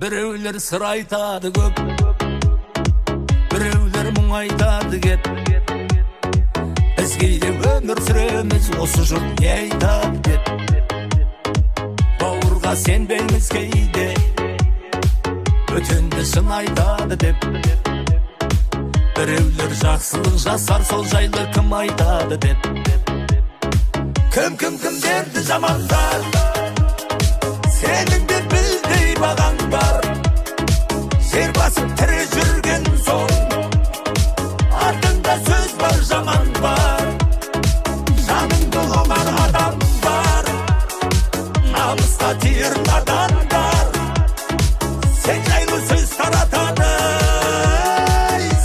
Bireüler sır aytadı köp, bireüler muң aytadı ket. Biz keyde ömür süremiz, osu jurt ne aytadı ket. Bauırga senbeymiz keyde, ötünde şın aytadı dep. Bireüler жақсылық жасар, сол жайлы кім aytadı dep. Kim derdi zamandar, senin de bildiği bağan var. Yer basıp tire жүрген soň, ardında söz var, zaman var. Janыңды оңар адам бар, намысқа тиер надан бар. Sen жайлы сөз таратады,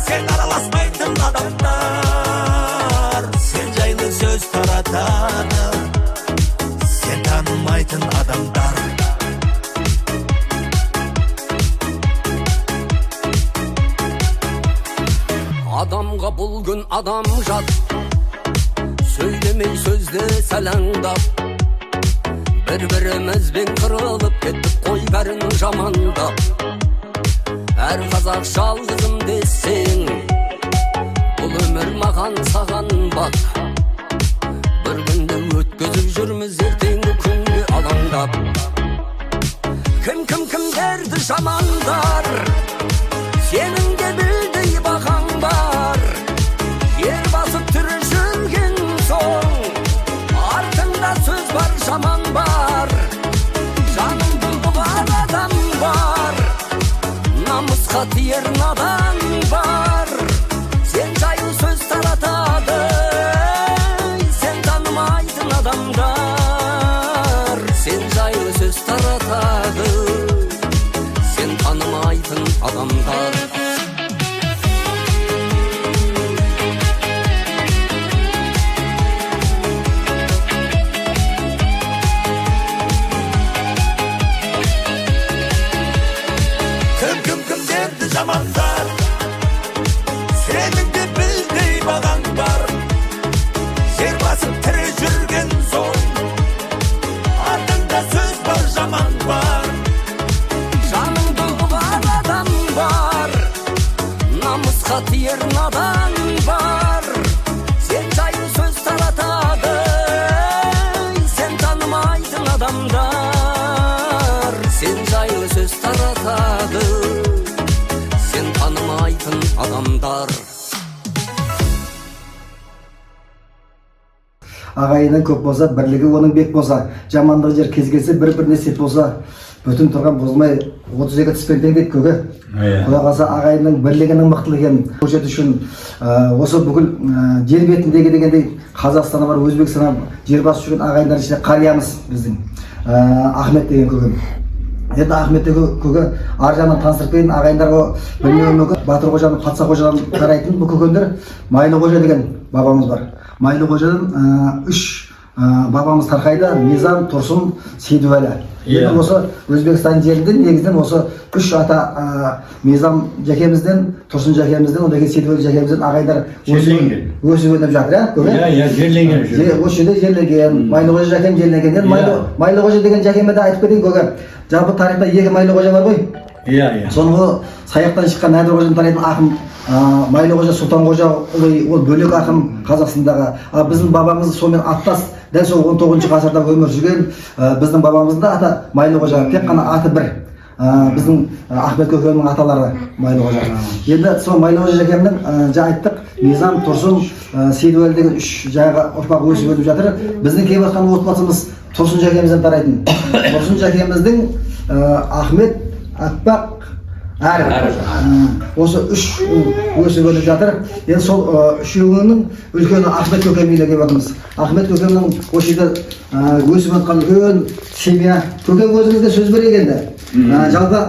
sen араласпайтын адамдар. Sen жайлы сөз таратады, sen танымайтын адамдар. Адамға бұл күн адам жат, сөйлемей сөзді сәлаңдап. Бір-бірімізбен қырылып кеттік қой бәрін жамандап. Әр қазақ жалғызым десең, бұл өмір маған саған бақ. Бір күнді өткізіп жүрміз ертеңгі күнге алаңдап. Кімдерді жамандар, сенің де білдей бағаң бар. Ер басып түрі жүрген соң, артында сөз бар, жаман бар. Жаныңды бұлар адам бар, намысқа тиер надан бар. Сен жайлы сөз таратады, сен танымайтын адамдар. Сен жайлы сөз таратады, сен танымайтын адамдар. Kimderdi zamandar, senin de bildiği bağan var. Yer basıp tire жүрген soň, ardında söz var, zaman var. Janыңды бұлар адам бар, намысқа тиер надан бар. Sen жайлы сөз таратады, sen танымайтын адамдар. Sen жайлы сөз таратады, sen tanımaytın adamдар. Ағайының көп болса, бірлігі оның бек болса, жамандығы жер кез келсе бір-біріне сеп болса, бүтін тұрған бұзылмай 32 түспен тең дейді көге. Құдай қаласа ағайынның бірлігінің мықтылығы екенін көрсету үшін осы бүкіл жер бетіндегі дегендей Қазақстаны бар, Өзбекстан жер басып жүрген ағайындар ішінде қариямыз біздің Ахмет деген көгем. Енді Ахмет көге ар жағынан таныстырып берейін, ағайындарға білмеуі мүмкін. Батыр қожаның, Патса қожадан қарайтын бұл көкендер Майлы қожа деген бабамыз бар. Майлы қожадан 3 бабамыз тарқайды: Мизам, Тұрсын, Сейдуәлі. Енді осы Өзбекстан жерінде негізінен осы 3 ата Мизам жәкемізден, Тұрсын жәкемізден, одан кейін Сейдуәлі жәкемізден ағайындар өсіп өніп жатыр. Жерленген. Осы жерде жерленген. Майлы қожа жәкем жерленген. Майлы қожа деген жәкеме де айтып кетейін көге. Жалпы тарихта 2 Майлы қожа бар ғой. Соны саяқтан шыққан Нәдір қожадан тарайтын ақын Майлы қожа, Сұлтан қожа, ол бөлек ақын Қазақстандағы. Біздің бабамыз сонымен аттас, дәл сол 19 ғасырда өмір жүрген. Біздің бабамыздың да аты Майлы қожа, тек қана аты бір. Біздің Ахмет көкемнің аталары Майлы қожа. Енді сол Майлы қожа жәкемнің жаңа айттық, Мизам, Тұрсын, Сейдуәлі деген 3 жағы ұрпақ өсіп өніп жатыр. Біздің келіп жатқан отбасымыз Тұрсын жәкемізден тарайтын. Тұрсын жәкеміздің Ахмет, Аппақ, Әрі. Осы 3 өсіп өніп жатыр. Енді сол 3-інің үлкені Ахмет көкеміне келіп жатырмыз. Ахмет көкемнің осы жерде өсіп жатқан үлкен семья. Көкем өзіңізге сөз берейік енді. Жалпы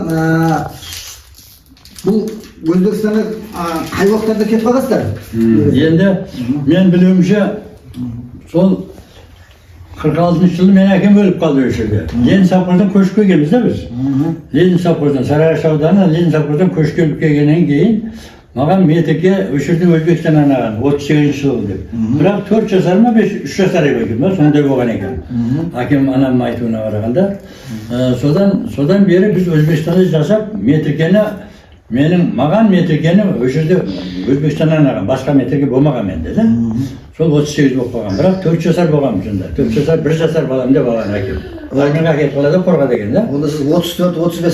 бұл Өзбекстанға қай уақыттарда кетіп қаласыздар? Енді мен білуімше сол 46-yılı men akem ölüp kaldı öşede. Lenin Sapır'dan köşkü gelmiz de biz. Lenin Sapır'dan, Sarıyaş Avdan'a Lenin Sapır'dan köşkü ölüp kelgenden keyin mağam metike öşürde Özbekistan anağın 38-yıl oldu. Bırak 4 yaşarıma 3 yaşarı bakayım. Sonunda boğan eken. Hakim anam maytuna varaganda. Sodan beri biz Özbekistan'da yaşap metrikeni mağan metrikeni öşürde Özbekistan anağın başka metrike boğmagan men dedi. Sol 38 boğ boğan. Bırak 4 yaşar boğan şunda. 4 yaşar 1 yaşar balam de boğan hakim. Hakim haket kılada korga degen de. Onda siz 34-35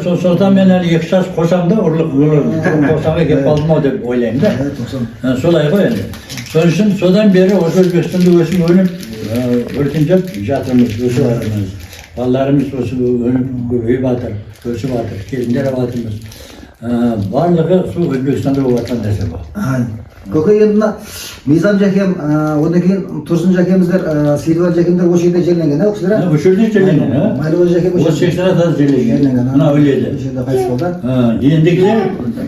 Sonda sodan men 2 yaş koşam da urluk olur. Koşaga gep kaldım o dep oylayım da. Solay koy endi. Son için sodan beri Özbekistan'da ösüm önüp örtünce jatırmız, ösü varımız. Ballarımız ösü önüp göbeği batır, ösü batır, kelimlere batırmız. Varlığı su Özbekistan'da o vatandaşı bu. Köke yanına Mizan Jakem, ondan keyin Tursun Jakemizler, Silvan Jakemler o şeyde jellengen ha oksuzlar. Bu şöyle jellengen ha. Maylı Jakem o O 80'e da jellengen. Ana öyleydi. Şeyde qaysi boldu. Endikiler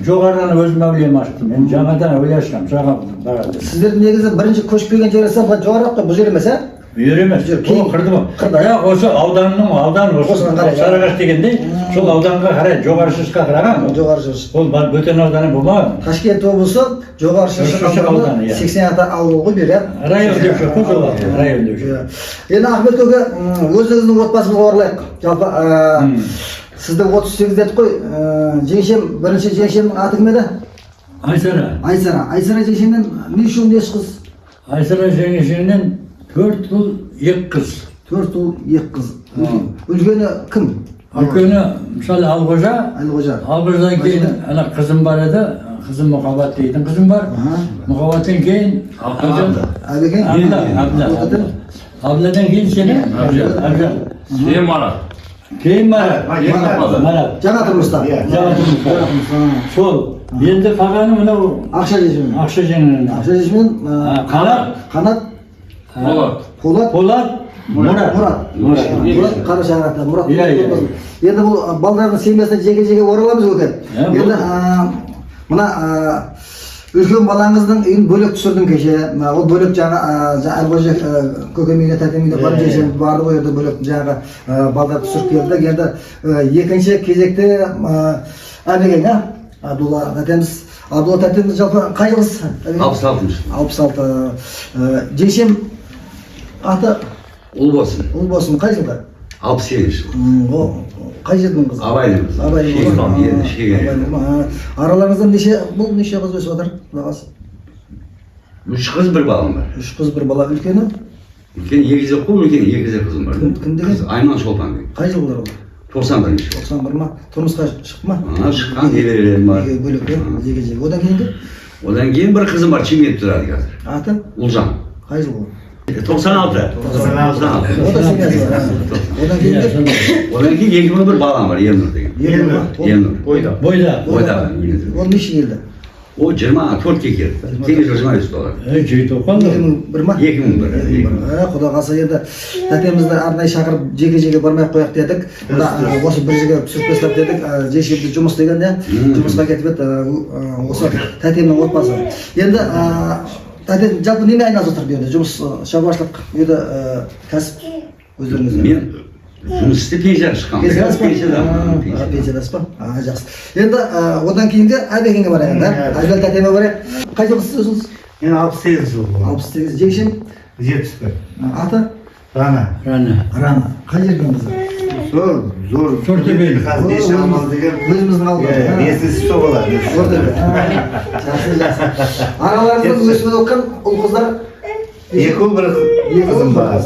jogardan özüm öyleyim açtım. Ben жаңадан öyle açtım. Sağa baradı. Sizler negizi birinci koşup kelgen jeresi bu jogaraqta bu jер emес ha? Yürümez. O kırdı mı? Ya olsa avdan olsa Sarıgaş degende sol avdanга қарай жоғары шырышқа қараған. Жоғары Шырыш. Ол бөтен ауданы болмаған. Ташкент облысы Жоғары Шырыш ауданы 86 ауыл ғой бері. Район деп жоқ қой сол район деп жоқ. Енді Ахмет көке өзіңіздің отбасыңызға оралайық. Жалпы сізді 38 дедік қой. Жеңшем, бірінші жеңшемнің аты кім еді? Айсара. Айсара жеңшемнен неше ұл неше қыз? Айсара жеңешемнен 4 ұл 2 қыз. 4 ұл 2 қыз. Үлкені кім? Үлкені мысалы Алғожа. Алғожадан кейін ана қызым бар еді. Қызым Мұқабат дейтін қызым бар. Мұқабаттан кейін Абладан кейін сені Абжан. Кейін Марат. Жаңа тұрмыста. Сол. Енді қалғаны мынау Ақша жеңімен. Ақша жеңімен. Қанат. Полат. Мұрат қара шаңырақта Мұрат. Енді бұл балдардың семьясына жеке ораламыз өке. Енді мына үлкен балаңыздың үйін бөлек түсірдім кеше. Ол бөлек жаңа Әлғожа көкем үйіне тәтем үйіне барып жешем барды ғой енді бөлек жаңағы балдар түсіріп келді. Енді екінші кезекте Әбеген Абдулла тәтеміз. Абдулла тәтеміз жалпы қай жылғыз? 66. Жешем аты Ұлбосын қай жылда? 67 жыл. Қай жердің қызы? Абайдың. Араларыңыздан неше қыз өсіп жатыр? 3 қыз 1 балам бар. 3 қыз 1 бала. Үлкені? Үлкен егіздер қол, үлкен егіздер қызым бар. Кім деген? Айман Шолпан деген. Қай жылдар ол? 91 жыл. 91 ма? Тұрмысқа шықты ма? Шыққан немерелерім бар. Бөлек жеке. Одан кейінгі? Одан кейін бір қызым бар, Чимет тұрады қазір. Аты? Ұлжан. Қай жыл ол? 96. Одан семьясы бар. Одан кейінгі? Одан кейін 21 балам бар, Елнұр деген. Елнұр. Бойда. Ол неше келді? О 24-ке келді. Теңіз 23 доллар. Жүйт оққан да. 2001 ма? 2001. Құда қалса енді тәтемізді арнайы шақырып жеке бармай қояқ дедік. Осы бір жерге түсіріп тастап дедік. Жешемді жұмыс дегенде жұмысқа кетіп еді осы тәтемнің отбасы. Енді тәтем жалпы немен айналысып отыр берді? Жұмыс шаруашылық еді кәсіп өздеріңізде? Мен жұмыс істеп пенсияға шыққанмын. Пенсиядасыз ба? Жақсы. Енді одан кейінгі Айбекеңе барайық енді. Айбек тәтеме барайық. Қай жылғысыз өзіңіз? Мен 68 жыл болған. 68. Жеңшем? 71. Аты? Рана. Қай жердің қызы? Зор. Сортөбе. Қазір деші алмал деген. Өзіміздің алдымыз. Естесі сол болады. Сортөбе. Жақсы. Араларыңыздан өсіп оққан ұл қыздар? 2 ұл 1 қызым бар.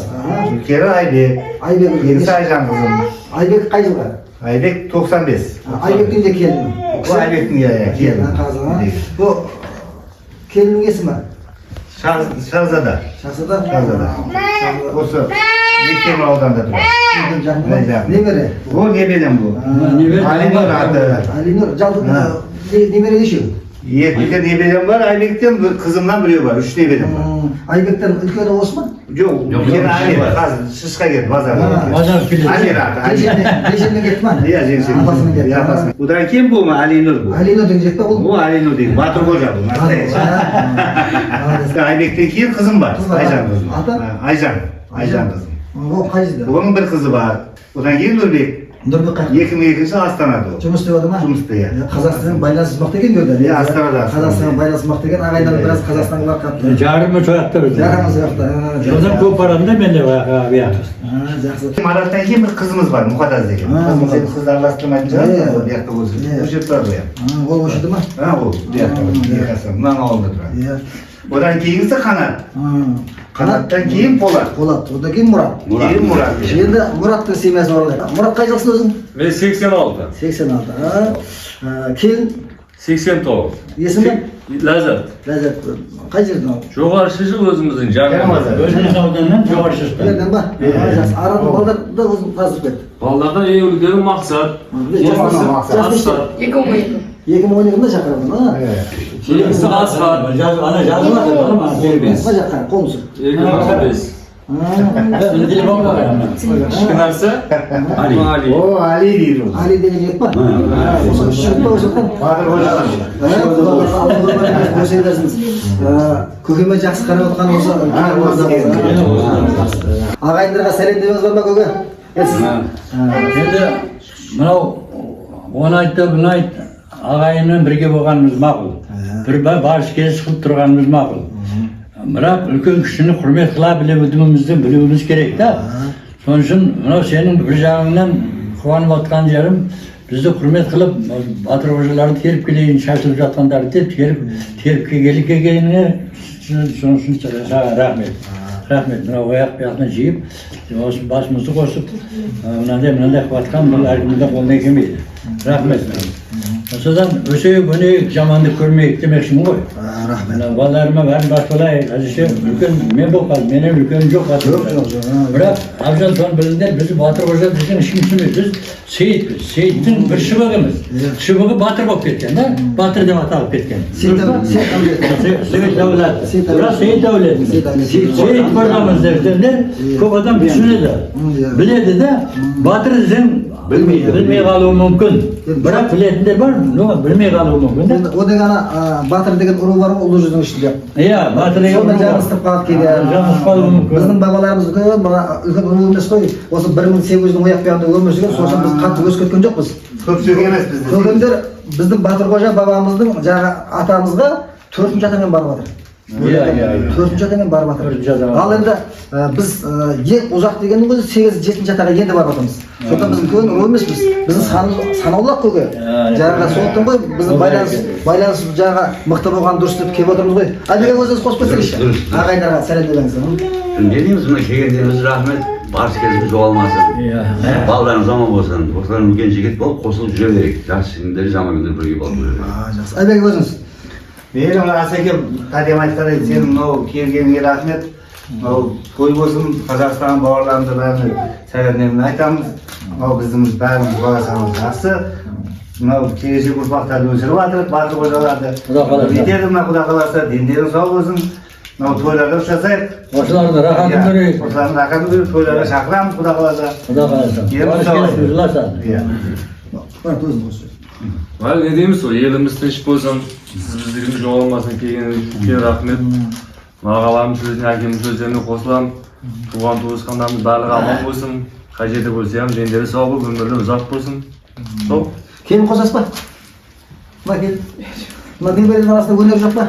Үлкені Айбек. Екінші Айжан қызым. Айбек қай жылға? Айбек 95. Айбектің де келін. Бұл Айбектің келін. Бұл келіннің есімі? Шахзада. Шахзада? Осы Бекем ауданда тұрады. Немере? Ол немерем бұл. Алинұр аты. Алинұр. Жалпы немере нешеу? Екі немерем бар, Айбектен қызымнан біреу бар, 3 немерем бар. Айбектен үлкені осы ма? Жоқ, үлкені Амир, қазір шышқа кетті базарға. Амир аты. Жешемнен кетті ма? Иә, жеңшемнен. Апасымен кетті. Апасымен. Одан кейін бұл ма Алинұр бұл. Алинұр деген жек па бұл? Бұл Алинұр деген, Батыр Қожа бұл, настоящий. Айбектен кейін қызым бар, Айжан қызым. Аты? Айжан. Aycan kızım. O qaysida? Onun bir kızı var. Odan keyin Nurbek. Nurbek qayerda? 2002 Astana'da o. Жұмыс істеп жатыр ма? Жұмыс істейді. Қазақстанмен байланысмақ деген көрді. Иә, Астанада. Қазақстанмен байланысмақ деген ағайындар біраз Қазақстанға қатты. Жарымы сояқта бізде. Жарымыз жақта. Одан көп барамын да мен де бұяққа. Жақсы. Мараттан кейін бір қызымыз бар, Мұқадаз деген. Қызым сен қызды араластырмайтын шығарсың, ол бұяқта болсын. Ол жерде тұрады бұяқ. Ол осы ма? Ол бұяқта бұяқта. Мынаны ауылда тұрады. Иә. Одан кейінгісі Қанат. Қанаттан кейін Полат. Полат. Одан кейін Мұрат. Кейін Мұрат. Енді Мұраттың семьясын оралайық. Мұрат қай жылсың өзің? Мен 86. 86. Келін 89. есімі? Ләззат. Ләззат. Қай жерден ал? Жоғары шыжық өзіміздің жарымызда. Өзіміз ауданнан жоғары шықты. Жерден ба? Жақсы. Араның балдарды да өзің тасып кет. Балдарда ең үлкен мақсат. Асқар. 2012-де шақырдым. Кейінгісі Асқар. Ана жазылады. Қай жаққа? Қолымсыз. 2015. Телефон бар. Кінәрсі? Али. О, Али дейді ол. Али деген жігіт па? Осы шығып па осы жақтан? Батыр қожадан. Көкеме жақсы қарап отқан осы ағайындарға сәлемдемеңіз бар ма көке? Енді мынау оны айтты, бұны айтты. Ағайынмен бірге болғанымыз мақұл. Бір барыс келіс қылып тұрғанымыз мақұл. Бірақ үлкен кішіні құрмет қыла білуімізді білуіміз керек та. Соның үшін мынау сенің бір жағыңнан қуанып отқан жерім, бізді құрмет қылып, батыр қожаларды теріп келейін, шашылып жатқандарды теріп келгеніне, соның үшін саған рахмет. Рахмет, мынау ояқ бұяқына жиып, осы басымызды қосып, мынандай қуатқан бұл әркімді қолына келмейді. Рахмет. Осыдан өсейік, жаманды көрмейік демекшімін ғой. Рахмет. Балаларыма бәрін басқалай, әзірше үлкен мен болып қалды, менен үлкен жоқ батыр. Бірақ абжан соны біліңдер, біз батыр қожа деген ешкім біз Сейітпіз. Сейіттің бір шыбығымыз. Шыбығы батыр болып кеткен, да? Батыр деп аталып кеткен. Сейіт дәулет. Сейіт дәулет. Сейіт қожамыз дегендер көп адам түсінеді, біледі де, батыр ізден білмей қалуы мүмкін. Бірақ білетіндер бар, білмей қалуы мүмкін. О деген ана батыр деген ұру бар ғой ұлы жүздің ішінде. Иә, батыр деген Сонда жаңылыстып қалып келген. Жаңылысып қалуы мүмкін. Біздің бабаларымыз үлкен ұру емес қой. Осы 1800-дің ояқ бұяғында өмір сүрген, сосын біз қатты өсіп кеткен жоқпыз. Көп сөйлеген емес бізді. Көргендер біздің батыр қожа бабамыздың жаңа атамызға 4-ші атамен барып жатыр. Иә. 4-ші атамен барып Төртінші жатыр. атамен. Ал енді біз ең ұзақ дегеннің өзі 8-7-ші атаға енді барып жатырмыз. Сондықтан біз үлкен ұру емеспіз. Біздің санаулақ көке. Жаңағы сондықтан ғой біздің байланыс жаңағы мықты болған дұрыс деп келіп отырмыз ғой. Әлбек өзіңіз қосып кетсеңізші. Ағайындарға сәлем беріңіз. Не дейміз мына келгендеріңіз рахмет. Барыс кезіміз жоғалмасын. Балдарыңыз аман болсын. Осылар үлкен жігіт болып қосылып жүре берейік. Жақсы күндер, жаман күндер бірге болып жүре берейік. Жақсы. Әлбек өзіңіз. Мені Асеке қадем айтқандай сенің мынау келгеніңе рахмет. Мынау той болсын, Қазақстан бауырларымды бәріне сәлемдерін айтамыз. Мынау біздің бәріміз баласымыз жақсы. Мынау келешек ұрпақтарды өсіріп жатыр, батыр қожаларды. Етеді мына Құда қаласа, дендерің сау болсын. Мынау тойларды жасайық. Осыларды рахатын көрейік. Осылардың рахатын көрейік, тойларға шақырамыз Құда қаласа. Құда қаласа. Еріміз сау болсын. Не дейміз ғой, еліміз тыныш болсын, сіз біздігіміз жоғалмасын, келген рахмет. Ағаларымыз сөзіне, әкеміз сөздеріне қосылам. Туған туысқандарымыз барлығы аман болсын. Қай жерде болса ham дендері сау болып, өмірлері ұзақ болсын. Сол. Келін қосасыз ба? Мына келін. Мына немерелердің арасында өнер жоқ па?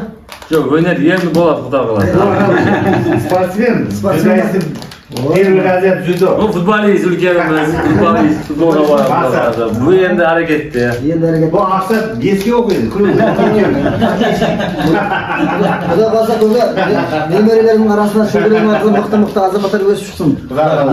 Жоқ, өнер енді болады, Құда қаласа. Спортсмен. Первый разряд дзюдо. Бұл футболист үлкеніміз, футболист, футболға барады. Бұл енді әрекетте. Енді әрекет. Бұл ақсат беске оқиды. Құда қалса көке, немерелердің арасында шөберенің арқылы мықты азаматтар өсіп шықсын.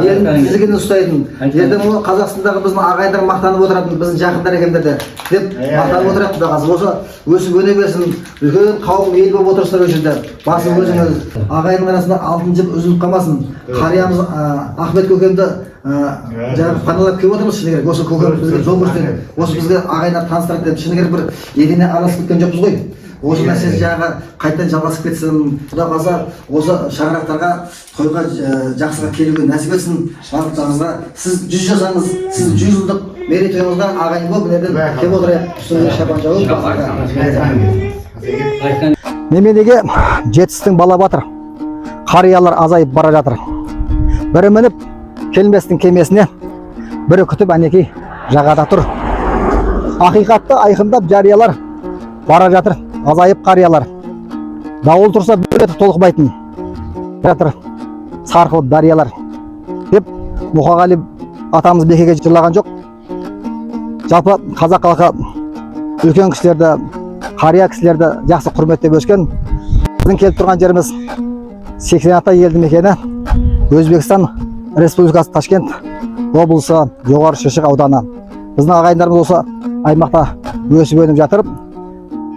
Елін тізгінін ұстайтын. Ертең ол Қазақстандағы біздің ағайындар мақтанып отыратын, біздің жақындар екендерді деп мақтанып отырады Құда қаласа. Осы өсіп өне берсін, үлкен қауым ел болып отырсыздар осы жерде. Басын өзіңіз ағайынның арасында алтын жіп үзіліп қалмасын. Қариямыз Ахмет көкемді жаңағы паналап келіп отырмыз шыны керек. Осы көкем бізге жол көрсетеді. Осы бізге ағайындар таныстырады деп шыны керек бір едене араласып кеткен жоқпыз ғой. Осы мәселе жаңағы қайтадан жалғасып кетсін. Құда қаласа осы шаңырақтарға тойға жақсыға келуге нәсіп етсін. Барлықтарыңызға сіз 100 жасаңыз, сіз 100 жылдық мерейтойыңызға ағайын болып мына келіп отырайық. Үстіңізге шапан жауып. Неменеге жетістің бала батыр. Қариялар азайып бара жатыр. Бірі мініп келместің кемесіне, бірі күтіп әнекей жағада тұр. Ақиқатты айқындап жариялар, бара жатыр азайып қариялар. Дауыл тұрса бөлетіп толықпайтын жатыр сарқылып дариялар. Деп Мұқағали атамыз бекеге жырлаған жоқ. Жалпы қазақ халқы үлкен кісілерді, қария кісілерді жақсы құрметтеп өскен. Біздің келіп тұрған жеріміз 80 ата елді мекені, Өзбекстан Республикасы Ташкент облысы Жоғары Шыршық ауданы. Біздің ағайындарымыз осы аймақта өсіп өніп жатыр.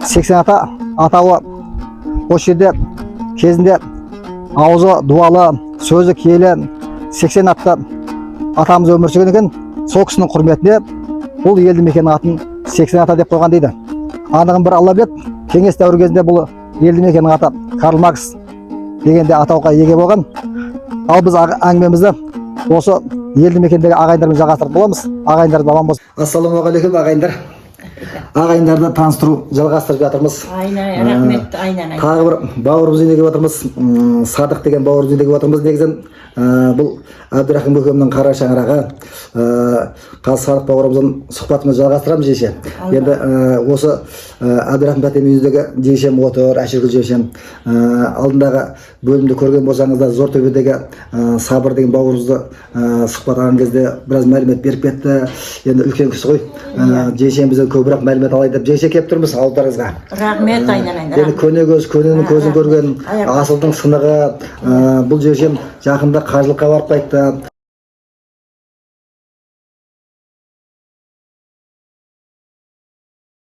80 ата атауы осы жерде кезінде аузы дуалы, сөзі киелі 80 атты атамыз өмір сүрген екен. Сол кісінің құрметіне бұл елді мекеннің атын 80 ата деп қойған дейді. Анығын бір Алла біледі. Кеңес дәуірі кезінде бұл елді мекеннің аты Карл Маркс дегенде атауға еге болған. Ал біз әңгімемізді осы елді мекендегі ағайындармен жалғастырып боламыз. Ағайындар аман болсын. Ассалаумағалейкум ағайындар. Ағайындарды таныстыру жалғастырып жатырмыз. Рахмет, айнан. Тағы бір бауырымыз үйіне келіп отырмыз. Садық деген бауырымыз үйіне келіп отырмыз. Негізін бұл Әбдірахым көкемнің қара шаңырағы. Қазір Садық бауырымыздың сұхбатымызды жалғастырамыз жеше. Енді осы Әбдірахым тәтем үйіндегі жешем отыр, Әшіргүл жешем. Алдындағы бөлімді көрген болсаңыздар, Зортөбедегі Сабыр деген бауырымызды сұхбат алған кезде біраз мәлімет беріп кетті. Енді үлкен кісі ғой. Жешем бізден көбірек мәлімет алайын деп жеше келіп тұрмыз ауылдарыңызға. Рахмет, айнан. Енді көне көз, көненің көзін көрген, асылдың сынығы, бұл жешем жақында қажылыққа барып қайтты.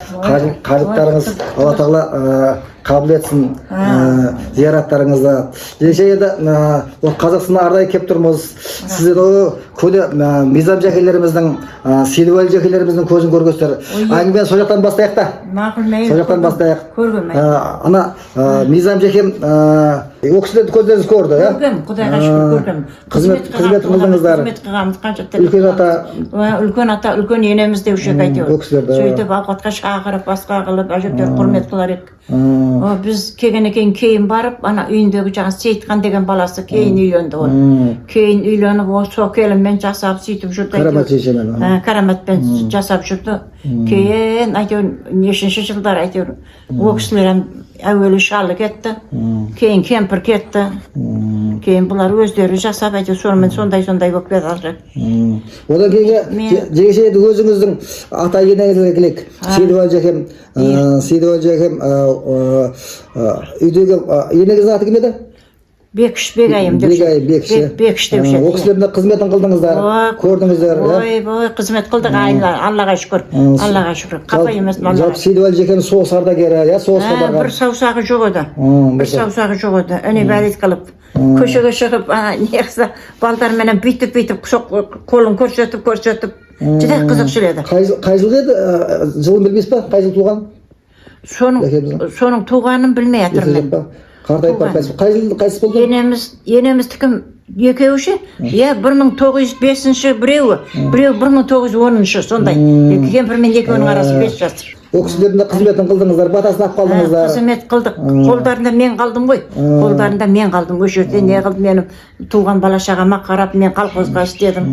Қажылықтарыңыз Алла тағала қабыл етсін, зияраттарыңызды. Жеше еді, Қазақстаннан арнайы келіп тұрмыз. Сіздер көне мизам жәкелеріміздің, Сейдуәлі жәкелеріміздің көзін көргенсіздер. Әңгімені сол жақтан бастайық та. Сол жақтан бастайық. Ана мизам жәкем ол кісілерді көздеріңіз көрді, иә? Көргем, Құдайға шүкір көргем. Қызмет қылдыңыздар. Қызмет қылғанымыз қанша Үлкен ата, үлкен енеміз деуші әйтеуір. ол кісілерді. Сөйтіп ауқатқа шақырып, басқа қылып, әжептер құрмет қылар едік. Біз келгеннен кейін барып, ана үйіндегі жаңа Сейітхан деген баласы кейін үйленді ол. Кейін үйленіп, ол сол келінмен жасап сөйтіп жүрді. Карамат жешемен. Караматпен жасап жүрді. Кейін әйтеуір нешінші жылдар әйтеуір ол кісілер әуелі шалы кетті, кейін кемпір кетті, кейін бұлар өздері жасап әйтеуір сонымен сондай болып кетті. Одан кейінгі жегеше өзіңіздің ата енеңізге келейік. Сейдуәлі жәкем үйдегі енеңіздің аты кім еді? Бекіш, Бегайым деп Бекіш деп ол кісілердің қызметін қылдыңыздар, көрдіңіздер. Ой, қызмет қылдық, Аллаға шүкір, Аллаға шүкір. Қапа емес балалар. Жалпы Сейдуәлі жәкем соғыс ардагері, иә, соғысқа барған. Бір саусағы жоқ еді. Бір саусағы жоқ еді. Үне бәрет қылып, көшеге шығып, неғысы балдарменен бүйтіп, қолын көрсетіп, жүдек қызықшыл еді. Қай жыл еді? Жылын білмейсіз ба? Қай жыл туған? Соның туғанын білмей атырмын. Қартайып барып қайсыз болды? Енеміз тікім екеуі ше? 1905 біреуі 1910 сондай. Кемпір мен екеуінің арасы 5 жас. Ол кісілердің қызметін қылдыңыздар, батасын ап қалдыңыздар. Қызмет қылдық. Қолдарында мен қалдым ғой. Қолдарында мен қалдым. Өз жерде не қылдым, менің туған бала шағама қарап, мен колхозға істедім.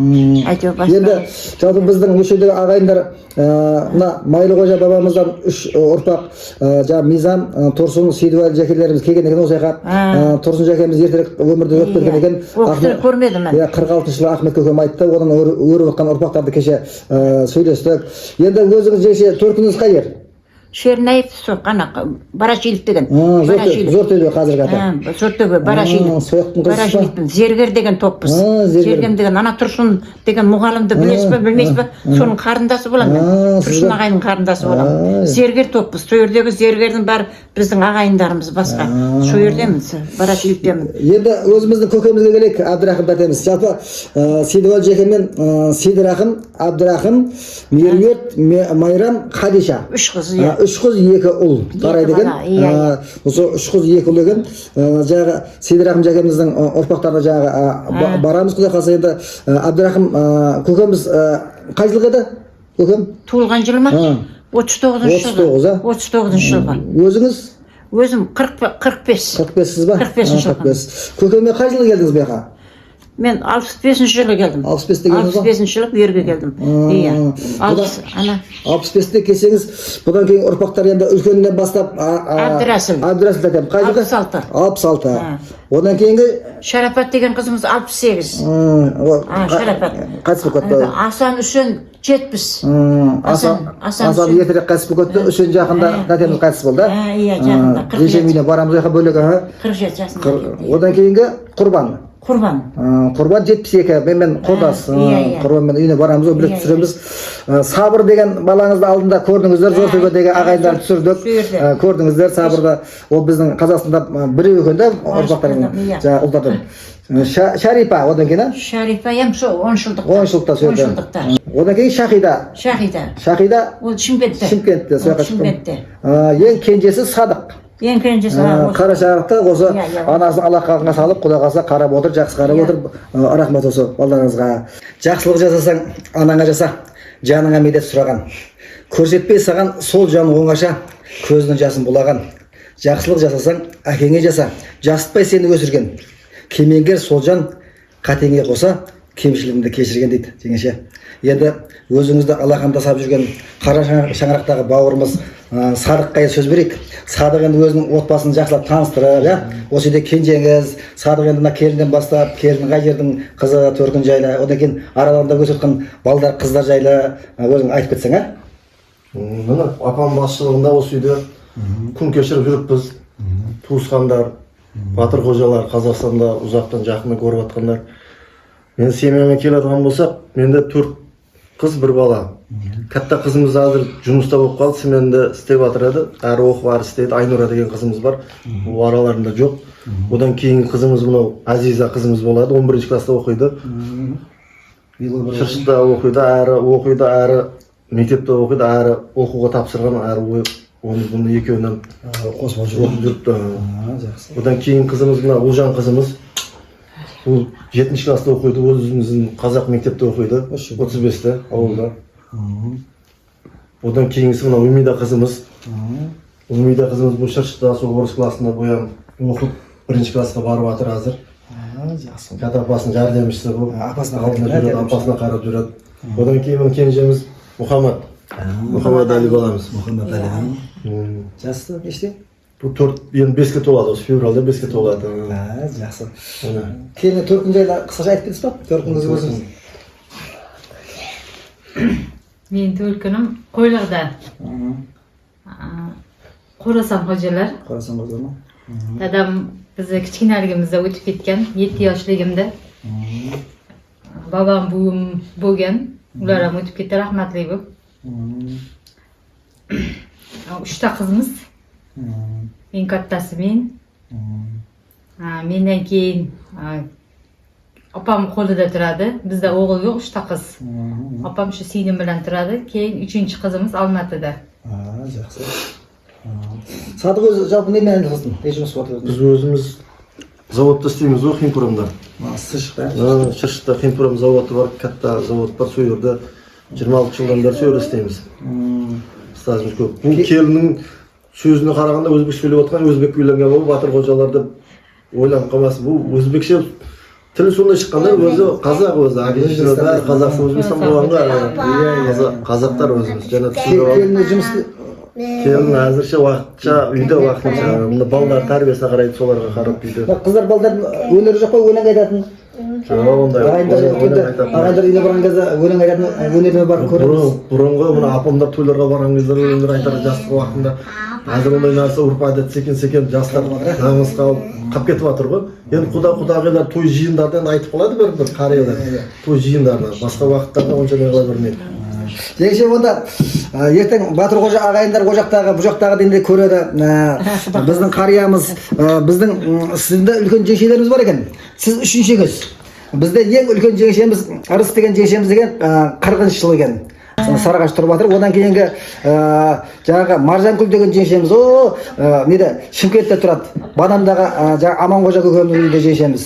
Әйтеуір басқа. Енді жалпы біздің осы жердегі ағайындар Майлықожа бабамыздан 3 ұрпақ, жаңа Мизам, Тұрсын, Сейдуәлі жәкелеріміз келген екен осы жаққа. Тұрсын жәкеміз ертерек өмірді өтіп кеткен екен. Ол кісілер көрмедім мен. 46 жылы Ахмет көкем айтты, оның өріп жатқан ұрпақтарды кеше сөйлестік. Енді өзіңіз жеше төркініңіз қай жер? Шернаев сол қана Барашилов деген. Зортөбе қазіргі аты. Зортөбе Барашилов. Барашиловтың Зергер деген топпыз. Зергер деген ана Тұрсын деген мұғалімді білесіз бе, білмейсіз бе? Соның қарындасы боламын мен. Тұрсын ағайының қарындасы боламын. Зергер топпыз. Сол жердегі Зергердің бәрі біздің ағайындарымыз басқа. Сол жердеміз, Барашиловтемін. Енді өзіміздің көкемізге келейік, Әбдірахым тәтеміз. Жалпы Сейдуәлі жәкеммен Сейдірахым, Әбдірахым, Меруерт, Майрам, Хадиша. 3 қыз. 3 қыз 2 ұл тарайды екен. Осы 3 қыз 2 ұл екен. Жаңағы Сейдірахым жәкеміздің ұрпақтарына жаңағы барамыз құдай қаласа. Енді Әбдірахым көкеміз қай жылғы еді? Көкем? Туылған жылы ма? 39 жылғы. 39 жылғы. Өзіңіз? Өзім 45. 45-сіз ба? 45 жылғы. Көкеме қай жылы келдіңіз бұяққа? Мен 65-ші жылы келдім. 65-те келдіңіз ба? 65-ші жылы bu yerге келдім. Иә. Ана 65-те келсеңіз, бұдан кейін ұрпақтар енді үлкенінен бастап Абдырасыл. Абдырасыл айтамын. Қай жылғы? 66. 66. Одан кейінгі Шарапат деген қызымыз 68. Шарапат. қайтыс болып кетті. Асан үшін 70. Асан ертерек қайтыс болып кетті. Үшінші жақында тәтеміз қайтыс болды. Иә, жақында. Жешем үйіне барамыз жаққа бөлек. 47 жасында. Одан кейінгі Құрбан. Құрбан 72, мен құрдас. Құрбанмен үйіне барамыз, ол білек түсіреміз. Сабыр деген балаңызды алдында көрдіңіздер, Зортөбедегі ағайындар түсірдік. Көрдіңіздер, Сабырда. Ол біздің Қазақстанда біреу екен де, ұрпақтарының ұлдардан. Шарипа, одан кейін? Шарипа ем шо 10 жылдықта. 10 жылдықта сөйді. Одан кейін Шахида. Шахида. Ол Шымкентте. Шымкентте. Ең кенжесі Садық. Ең кенжесі қара шарықта осы анасының алақанына салып, Құда қаласа қарап отыр, жақсы қарап отыр. Рахмет осы балдарыңызға. Жақсылық жасасаң, анаңа жаса, жаныңа медет сұраған. Көрсетпей саған сол жан оңаша, көзінің жасын бұлаған. Жақсылық жасасаң, әкеңе жаса, жасытпай сені өсірген. Кемеңгер сол жан қатеңе қоса, кемшілігімді кешірген дейді жеңеше. Енді өзіңізді алақанда сап жүрген қара шаңырақтағы бауырымыз Садыққа сөз берейік. Садық енді өзінің отбасын жақсылап таныстырып, осы үйде кенжеңіз, Садық енді келінден бастап, келін қай жердің қызы, төркін жайлы, одан кейін араларында өсіп жатқан балдар, қыздар жайлы өзің айтып кетсең, Міне апам басшылығында осы үйде күн кешіріп жүріппіз. Туысқандар, батыр қожалар, Қазақстанда ұзақтан жақында көріп жатқандар. Мен семьямен келе жатқан болсақ, менде 4 қыз, 1 бала. Катта қызымыз қазір жұмыста болып қалды, сменде істеп жатыр еді. Әрі оқып, әрі істейді. Айнұра деген қызымыз бар. Ол араларында жоқ. Одан кейінгі қызымыз мынау Азиза қызымыз болады. 11-ші класста оқиды. Шыршытта оқиды, әрі мектепте оқиды, әрі оқуға тапсырған, әрі оны екеуінен қосып жүріпті. Одан кейін қызымыз мына Ұлжан қызымыз. Ол 7-ші класста оқиды, өзіміздің қазақ мектепте оқиды, 35-те ауылда. Одан кейінгісі мына Умида қызымыз. Умида қызымыз бұл Шыршытта сол орыс классында боян оқып 1-ші классқа барып жатыр қазір. Ката апасының жәрдемшісі бұл. Апасына қарап жүреді. Одан кейін кенжеміз Мұхаммад Али баламыз. Мұхаммад Али. Жақсы, неште? Бұл 5-ке толады, осы февралда 5-ке толады. Жақсы. Келіне төркін жайлы қысқаша айтып кетсіз ба? Төркініңіз өзіңіз. Мен төркінім Қойлықта. Қорасан қожалар. Қорасан қожалар ма? Дадам бізді кішкенелігімізде өтіп кеткен, 7 яшлығымда. Бабам буым болған, оларам өтіп кетті, рахматлы болып. 3 қызымыз. Ең каттасы мен. Менен кейін апам қолыда тұрады. Бізде оғыл жоқ, 3 қыз. Апам сенім білен тұрады. Кейін 3-ші қызымыз Алматыда. Жақсы. Садық өзі жалпы немен айналысың? Не жұмыс бар? Біз өзіміз заводта істейміз ғой, химпромда. Шыршытта химпром заводы бар, катта завод бар, сол жерде 26 жылдан бері сол жерде істейміз. Стажымыз көп. Бұл келіннің сөзіне қарағанда өзбек сөйлеп отқан, өзбек үйленген болып, батыр қожаларды ойланып қалмасын. Бұл өзбекше тілі сондай шыққанда өзі қазақ өзі, әкешілер бәрі қазақсы Өзбекстан болғанға қазақтар өзіміз. Келін әзірше уақытша, үйде уақытша, балдар тәрбиесіне қарайды, соларға қарап үйде. Қыздар балдар өнері жоқ па, өлең айтатын? Жоқ, ондай. Ағайындар үйіне барған кезде өлең айтатын, өнеріне барып көреміз. Бұрынғы мына апамдар тойларға барған кезде өлеңдер айтар жастық уақытында. Қазір ондай нәрсе ұрп әдет секен жастар намысқа қап кетіп жатыр ғой. Енді құдағилар той жиындардан айтып қалады бір қариялар. Той жиындарда, басқа уақыттарда онша неғыла бермейді. Жеңше онда ертең Батыр қожа ағайындар о жақтағы бұл жақтағы дегенде көреді. Біздің қариямыз, сіздің үлкен жеңшелеріміз бар екен. Сіз 3-ші. Бізде ең үлкен жеңшеміз Ырыс деген жеңшеміз деген 40-шы жыл екен. Сарыағаш тұрып жатыр. Одан кейінгі жаңағы Маржанкүл деген жеңшеміз неде Шымкентте тұрады. Бадамдағы Аманқожа көкемнің үйінде жеңшеміз.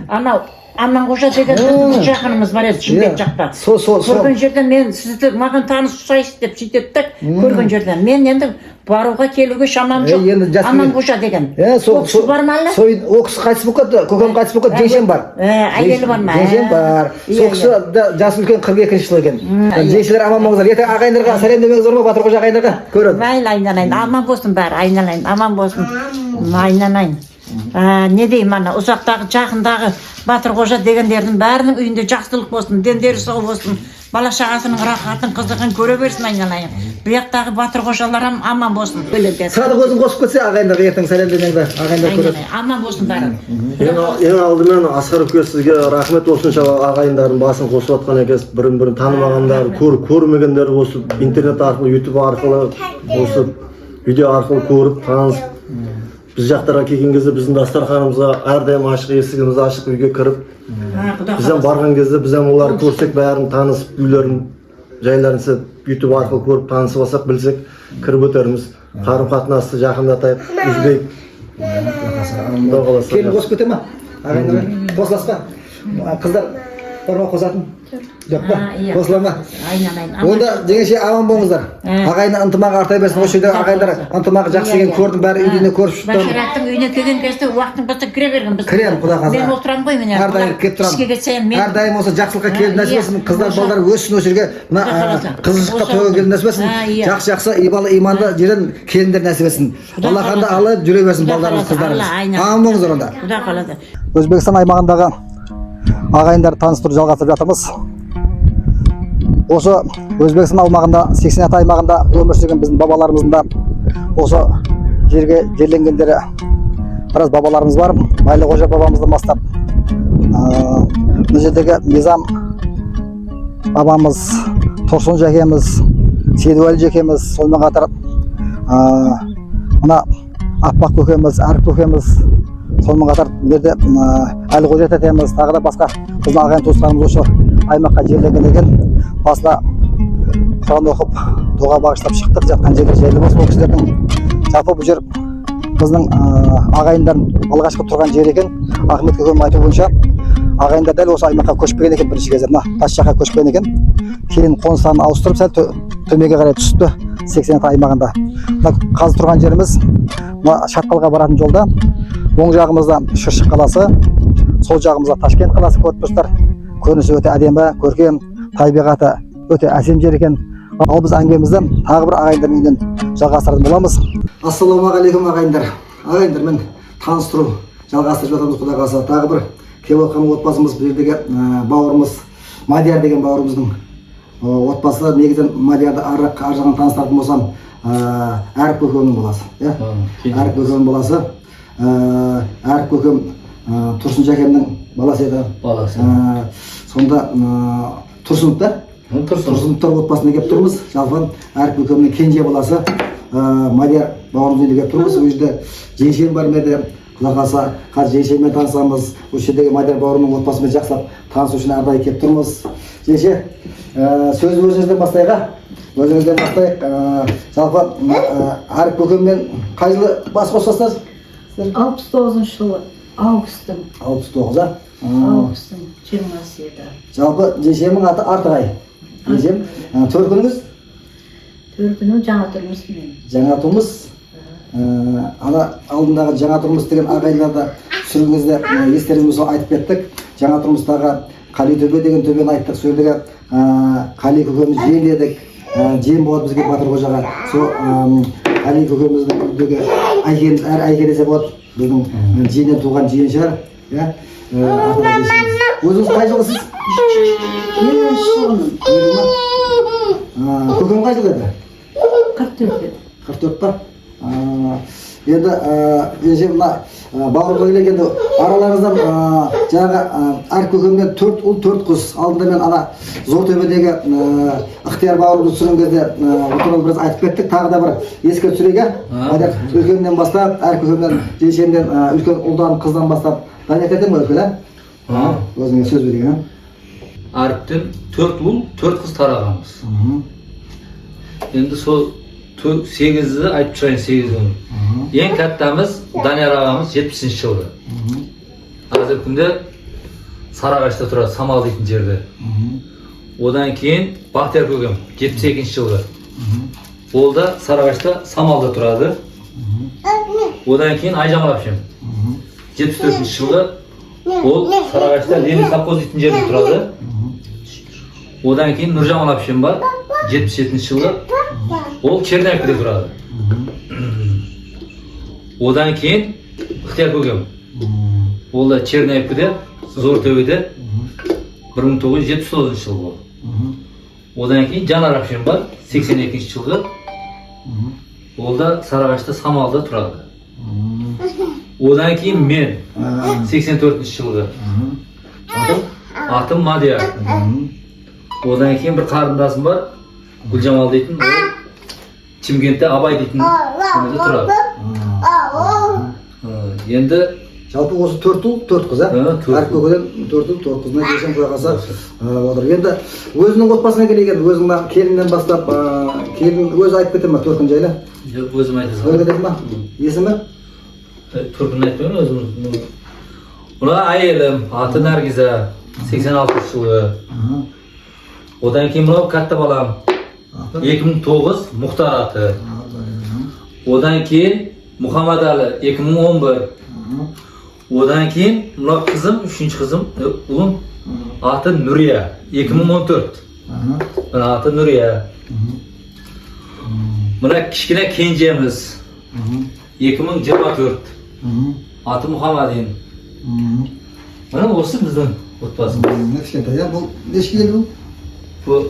Анау Аманқожа деген біздің жақынымыз бар еді Шымкент жақта. Көрген жерден мен сізді маған таныс ұқсайсыз деп сөйтеді да, көрген жерден. Мен енді баруға келуге шамам жоқ. Аманқожа деген. Ол кісі бар ма әлі? Ол кісі қайтыс болып кетті, көкем қайтыс болып кетті, жеңшем бар. Әйелі бар ма? Жеңшем бар. Сол кісі жасы үлкен 42-ші жыл екен. Жеңшелер аман болыңыздар. Ертең ағайындарға сәлем демеңіздер ма Батырқожа ағайындарға? Көреді. Айналайын, аман болсын бәрі, айналайын, аман болсын. Айналайын. Не деймін ана, ұзақтағы, жақындағы Батырқожа дегендердің бәрінің үйінде жақсылық болсын, дендері сау болсын, бала шағасының рахатын, қызығын көре берсін айналайын. Бұяқтағы Батырқожаларым аман болсын. Садық өзің қосып кетсе ағайындарға ертең сәлем демеңді, ағайындар көреді. Аман болсын бәрі. Ең алдымен Асқар үке сізге рахмет, осынша ағайындардың басын қосып жатқан екенсіз, бірін-бірін танымағандар, көрмегендер осы интернет арқылы, YouTube арқылы, осы видео арқылы көріп, танысып, біз жақтарға келген кезде біздің дастарханымызға әрдайым ашық, есігіміз ашық, үйге кіріп, бізден барған кезде бізден оларды көрсек, бәрін танысып, үйлерін, жайларын YouTube арқылы көріп, танысып алсақ, білсек, кіріп өтеріміз, қарым-қатынасты жақындатайық, үзбейік. Келін қосып кете ма? Ағайындарға қосыласыз ба? Қыздар бар ма қосатын? Жоқ па? Қосыла ма? Айналайын. Онда дегенше аман болыңыздар. Ағайын ынтымағы артай берсін. Осы жерде ағайындар ынтымағы жақсы екен, көрдім, бәрі үйіне көріп шықты. Башараттың үйіне келген кезде уақытың болса кіре берген біз. Кіремін, құда қаласа. Мен отырамын ғой, мен әрдайым келіп тұрамын. Ішке кетсем мен. Әрдайым осы жақсылыққа келіп нәсіп етсін, қыздар балдар өссін осы жерге, мына қызышыққа тойға келіп нәсіп етсін. Жақсы ибалы иманды жерден келіндер нәсіп етсін. Аллаханды алып жүре берсін балдарымыз, қыздарымыз. Аман болыңыздар онда. Құда қалады. Өзбекстан аймағындағы ағайындар таныстыру жалғастырып жатырмыз. Осы Өзбекстан аумағында, 87 аймағында өмір сүрген біздің бабаларымыздың да осы жерге жерленгендері біраз бабаларымыз бар. Майлықожа бабамыздан бастап мына жердегі Низам бабамыз, Тұрсын жәкеміз, Сейдуәлі жәкеміз, сонымен қатар мына Аппақ көкеміз, Әріп көкеміз, сонымен қатар берде Әлқожа тәтеміз, тағы да басқа біздің ағайын туыстарымыз осы аймаққа жерленген екен. Басына Құран оқып, дұға бағыштап шықтық, жатқан жерлер жайлы болсын. Ол кісілердің жалпы бұл жер біздің ағайындардың алғашқы тұрған жер екен. Ахмет көкемнің айтуы бойынша ағайындар дәл осы аймаққа көшпеген екен бірінші кезде. Мына тас жаққа көшпеген екен. Кейін қоныстарын ауыстырып, сәл төмеге қарай түсті 87 аймағында. Мына қазір тұрған жеріміз мына Шатқалға баратын жолда. Оң жағымызда Шыршық қаласы, сол жағымызда Ташкент қаласы көріп тұрсыздар. Көрінісі өте әдемі, көркем, табиғаты өте әсем жер екен. Ал біз әңгімемізді тағы бір ағайындар үйінен жалғастыратын боламыз. Ассалаумағалейкум ағайындар. Ағайындармен таныстыру жалғастырып жатырмыз, құда қаласа. Тағы бір келіп отқан отбасымыз, бұл жердегі бауырымыз Мадияр деген бауырымыздың отбасы. Негізінен Мадиярды ар жағынан таныстыратын болсам, Әріп көкемнің баласы. Әріп көкемнің баласы. Әріп көкем Тұрсын жәкемнің баласы еді. Сонда Тұрсыновтар Тұрсыновтар отбасына келіп тұрмыз. Жалпы Әріп көкемнің кенже баласы Мадияр бауырымыз үйіне келіп тұрмыз. Ол жерде жеңшем бар еді. Құда қаласа қазір жеңшеммен танысамыз. Осы жердегі Мадияр бауырымның отбасымен жақсылап танысу үшін әрдайым келіп тұрмыз. Жеңше, сөзді өзіңізден бастайық. Өзіңізден бастайық. Жалпы Әріп көкеммен қай жылы бас қосасыз? 69 жылы августтың. 69, Августтың 27. Жалпы жеңшемнің аты Артығай. Жеңшем, төркініңіз? Төркінім жаңа тұрмыс мен. Жаңа тұрмыс. Ана алдындағы жаңа тұрмыс деген ағайындарды түсірген кезде естеріңіз айтып кеттік. Жаңа тұрмыстағы Қали төбе деген төбені айттық. Сол жердегі Қали көкеміз жиен едік. Жиен болады бізге Батырқожаға. Сол Қали көкеміздің үйдегі әйгеміз, әр әйге десе болады. Біздің жиеннен туған жиен шығар. Өзіңіз қай жылғысыз? 20 жылғымын. Көкем қай жыл еді? 44. 44 па? Енді мына бауырға келгенде араларыңыздан жаңағы Әріп көкемнен 4 ұл 4 қыз. Алдында мен ана Зортөбедегі Ықтияр бауырымызды түсірген кезде отырып біраз айтып кеттік. Тағы да бір еске түсірейік. Үлкеннен бастап, Әріп көкемнен, жеңшемнен, үлкен ұлдан, қыздан бастап Данияр кетем ғой үлкен, өзіңе сөз берейін. Әріптен 4 ұл 4 қыз тарағанбыз. Енді сол 8-ді айтып шығайын, 8-ді. Ең кәттамыз Данияр ағамыз 70-ші жылғы. Қазір күнде Сарыағашта тұрады, Самал дейтін жерде. Одан кейін Бақтияр көкем 72 жылғы. Ол да Сарыағашта Самалда тұрады. Одан кейін Айжамал әпшем 74 жылғы. Ол Сарыағашта Ленин совхоз дейтін жерде тұрады. Одан кейін Нұржамал әпшем бар 77 жылғы. Ол Черняевкада тұрады. Одан кейін Ықтияр көкем. Ол да Черняевкада, Зортөбеде 1979 жылғы. Одан кейін Жанар әпшем бар 82 жылғы. Ол да Сарыағашта Самалда тұрады. Одан кейін мен 84 жылғы. Атым Мадия. Одан кейін бір қарындасым бар, Гүлжамал дейтін, Чимкентте Абай дейтін көмеде тұрады. Енді жалпы осы 4 ұл, 4 қыз, әр көкеден 4 ұл, 4 қызына келсем құдай қаласа отыр. Енді өзінің отбасына келген, өзінің келіннен бастап, келін өзі айтып кетер ма Төркін жайлы? Жоқ, өзім айтасың. Өзі кетер ма? Есімі? Төркін айтпаймын өзім. Мына әйелім, аты Наргиза, 86 жылғы. Одан кейін мынау қатты балам, 2009 Мұхтар аты. Одан кейін Мұхаммадәлі 2011. Одан кейін мына қызым, 3-ші қызым, ұлым, аты Нүрия 2014. Мына аты Нүрия. Мына кішкене кенжеміз 2024. Аты Мұхаммадин. Мына осы біздің отбасымыз. Не кішкентай, бұл нешке келді бұл? Бұл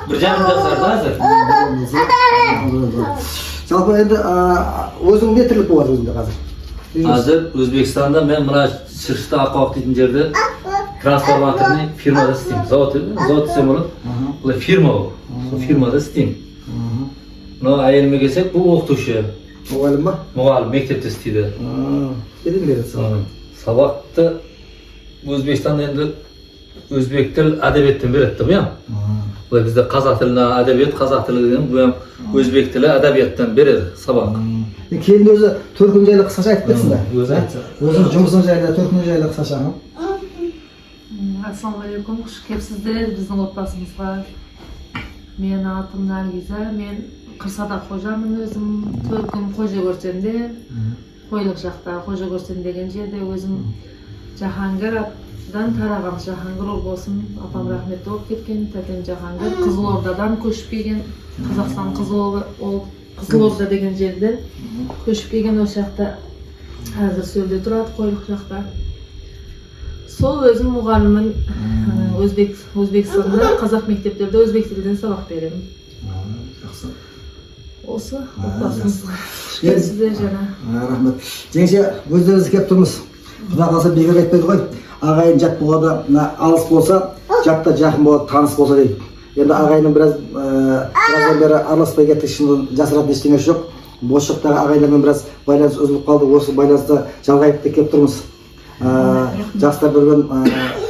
бір жарым жасар қазір. Жалпы енді өзің не тірлік болады өзіңде қазір? Қазір Өзбекстанда мен мына Шыршыта Аққуақ дейтін жерде трансформаторный фирмада істеймін. Завод десем болады. Бұл фирма ол. Сол фирмада істеймін. Мына әйеліме келсек, бұл оқытушы. Мұғалім ба? Мұғалім, мектепте істейді. Неден береді сабақ? Сабақты Өзбекстанда енді өзбек тіл әдебиеттен береді бұл ем. Бұл бізде қазақ тіліне әдебиет, қазақ тілі деген бұл өзбек тілі әдебиеттен береді сабақ. Келін өзі Төркін жайлы қысқаша айтып кетсін бе? Өзі айтса. Өзінің жұмысын жайлы, Төркін жайлы қысқаша. Ассалаумағалейкум, қош келіпсіздер біздің отбасымызға. Мен атым Наргиза, мен Қырсада қожамын өзім, Төркін Қожагөрсенде, Қойлық жақта Қожагөрсен деген жерде өзім Жахангир дан тараған Жахангир ол болсын, апам рахметті болып кеткен, тәтем Жахангир Қызылордадан көшіп келген, Қазақстан Қызылорда деген жерде көшіп келген, ол жақта қазір сөлде тұрады, Қойлық жақта. Сол өзім мұғалімін Өзбекстанда, қазақ мектептерде өзбек тілден сабақ беремін. Осы отбасымызға келіпсіздер жаңа. Рахмет. Жеңше, өздеріңіз келіп тұрмыз. Құдай қаласа бекер айтпайды ғой. Ағайын жат болғанда алыс болса, жатта жақын болады, таныс болса дейді. Енді ағайынның біраздан бері араласпай кеттік, шын жасыратын ештеңе жоқ. Бос шақтағы ағайындармен біраз байланыс үзіліп қалды. Осы байланысты жалғайып та келіп тұрмыз. Жастар бірмен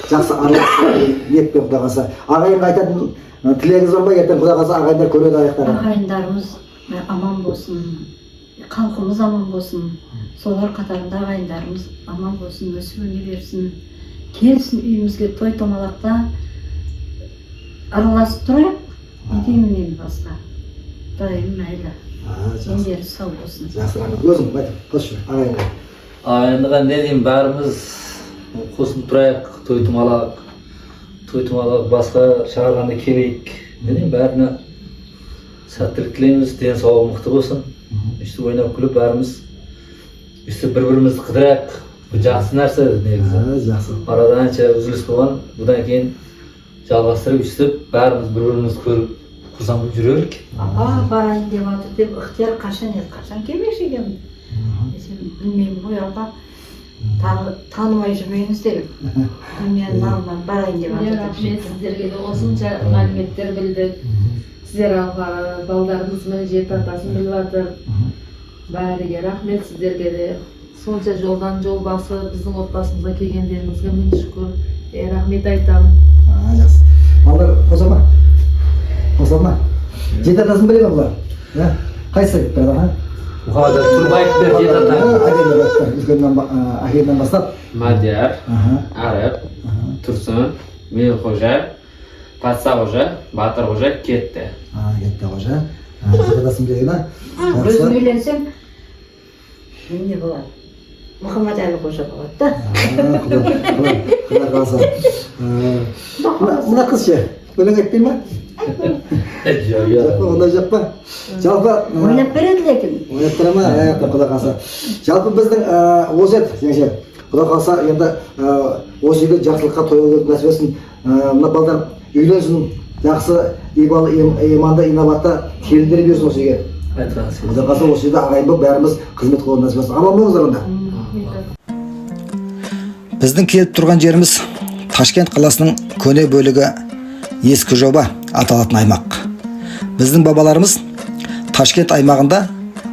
жақсы араласып ниетпен құдай қаласа. Ағайынға айтатын тілегіңіз бар ма? Ертең құдай қаласа ағайындар көреді аяқтары. Ағайындарымыз аман болсын, халқымыз аман болсын, солар қатарында ағайындарымыз аман болсын, өсіп өне берсін. Келсін үйімізге той томалақта араласып тұрайық, не деймін мен басқа. Құдайым мәйлі. Сендері сау болсын. Жақсы, өзің байтып, қош ағайынға. Ағайындыға не деймін, бәріміз қосылып тұрайық, той томалақ басқа шығарғанда келейік. Не деймін, бәріне сәттілік тілейміз, денсаулығы мықты болсын. Үсті ойнап күліп бәріміз үсті бір-бірімізді қыдырайық. Бұл жақсы нәрсе негізі. Арада анша үзіліс болған, бұдан кейін жалғастырып үстіп бәріміз бір-бірімізді көріп құрсан болып жүрелік. Апа барайын деп жатыр деп Ықтияр қашан келмекші екен? Білмеймін ғой апа, танымай жүрмеңіз деп. Мен мамам барайын деп жатыр. Рахмет сіздерге де осынша мәліметтер білдік. Сіздер алға балдарымызның жеті атасын біліп жатыр. Бәріге рахмет сіздерге де. Сонша жолдан жол басып, біздің отбасымызға келгендеріңізге мың шүкір. Рахмет айтамын. Жақсы. Балдар қоса ма? Қоса ма? Жеті атасын біле ма бұлар? Қайсы кетті? Muhammad Turbayevler diyet ata. Үлкеннен әкемнен бастап. Madiyar, Arif, Tursun, Melxo'ja, Patsaqo'ja, Batirxo'ja ketdi. Ketdi Qo'ja. Qadasым дегені. Өзім үйлensem не болады? Мұхаммад әлі қожа болады да. Құдай қаласа. Мына қыз ше, өлең айтпай ма? Ондай жоқ па? Жалпы Ойнап береді лекін. ойнап тұра ма? Құдай қаласа. Жалпы біздің озет, жеңше. Құдай қалса енді осы үйге жақсылыққа тойылып нәсіп етсін. Мына балдар үйленсін, жақсы иманды, инабатты келіндер берсін осы үйге. Құдай қаласа осы үйде ағайын болып бәріміз қызмет қылуын нәсіп етсін. Аман болыңыздар онда. Біздің келіп тұрған жеріміз Ташкент қаласының көне бөлігі Ескі жоба аталатын аймақ. Біздің бабаларымыз Ташкент аймағында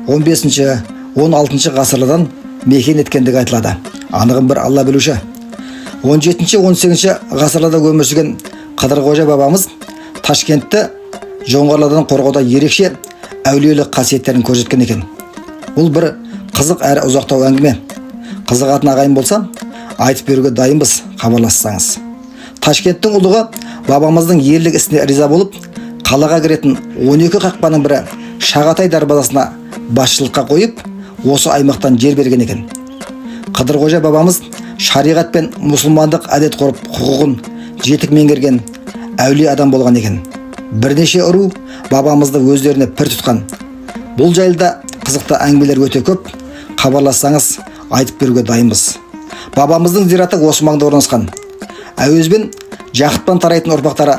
15-16 ғасырлардан мекен еткендігі айтылады. Анығын бір Алла білуші. 17-18 ғасырларда өмір сүрген Қыдырқожа бабамыз Ташкентті жоңғарлардан қорғауда ерекше әулиелік қасиеттерін көрсеткен екен. Бұл бір қызық әрі ұзақтау әңгіме. Қызығатын ағайын болса, айтып беруге дайынбыз, хабарлассаңыз. Ташкенттің ұлығы бабамыздың ерлік ісіне риза болып, қалаға кіретін 12 қақпаның бірі Шағатай дарбазасына басшылыққа қойып, осы аймақтан жер берген екен. Қыдырқожа бабамыз шариғат пен мұсылмандық әдет ғұрып құқығын жетік меңгерген әулие адам болған екен. Бірнеше ұру бабамызды өздеріне пір тұтқан. Бұл жайлы қызықты әңгімелер өте көп. Хабарлассаңыз айтып беруге дайынбыз. Бабамыздың зираты осы маңда орналасқан. Әуезбен жақыптан тарайтын ұрпақтары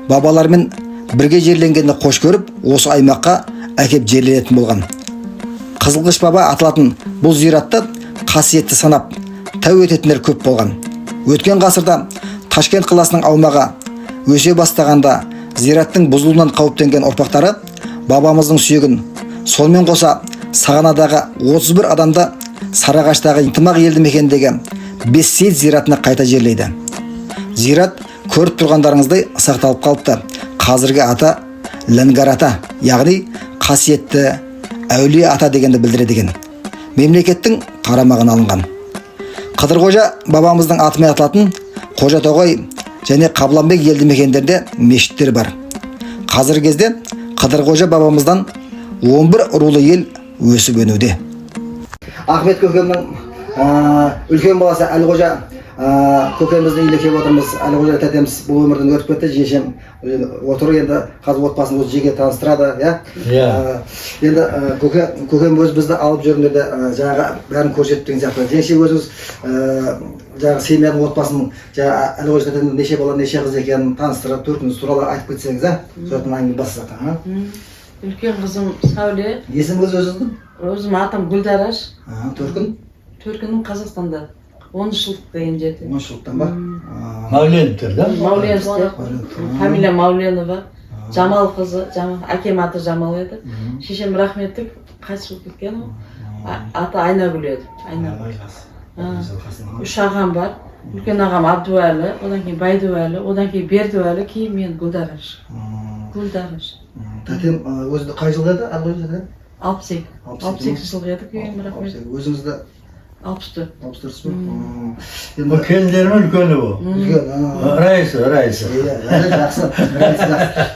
бабалармен бірге жерленгенді қош көріп, осы аймаққа әкеп жерленетін болған. Қызылқыш баба аталатын бұл зиратты қасиетті санап, тәу ететіндер көп болған. Өткен ғасырда Ташкент қаласының аумағы өсе бастағанда зираттың бұзылуынан қауіптенген ұрпақтары бабамыздың сүйегін, сонымен қоса Сағанадағы 31 адамды Сарағаштағы ынтымақ елді мекеніндегі 5 сейіт зиратына қайта жерлейді. Зират көріп тұрғандарыңыздай сақталып қалыпты. Қазіргі ата Лінгар ата, яғни қасиетті әулие ата дегенді білдіреді екен. Мемлекеттің қарамағына алынған. Қыдырқожа бабамыздың атымен аталатын Қожатоғай және Қабланбек елді мекендерінде мешіттер бар. Қазіргі кезде Қыдырқожа бабамыздан 11 рулы ел өсіп өнуде. Ахмет көкемнің үлкен баласы Әлқожа көкеміздің үйіне келіп отырмыз. Әлқожа тәтеміз бұл өмірден өтіп кетті. Жешем отыр, енді қазір отбасын өзі жеке таныстырады. Енді көкем өз бізді алып жүргендерде жаңағы бәрін көрсетіп деген сияқты. Жеңше өзіңіз жаңағы семьяның отбасын, Әлқожа тәтемнің неше бала, неше қыз екенін таныстырып, төркініңіз туралы айтып кетсеңіз, сосын әңгіме бастасақ. Үлкен қызым Сәуле. Есіміңіз өзіңіздің? Өзім атам Гүлдараш. Төркін? Төркінім Қазақстанда. 10 жылдық деген жерде. 10 жылдықтан ба? Мауленовтер, да? Мауленовтер. Фамилия Мауленова. Жамал қызы, әкем аты Жамал еді. Шешем рахметтік, қайтыс болып кеткен ғой. Аты Айнагүл еді. Үш ағам бар. Үлкен ағам Абдуәлі, одан кейін Байдуәлі, одан кейін Бердуәлі, кейін мен Гүлдараш. Гүлдараш. Тәтем өзі қай жылғы еді? 62 жылғы еді кейін, рахмет. Өзіңізді 64. 64 Bu kendilerinin ülkeni bu. Reisi. Жақсы.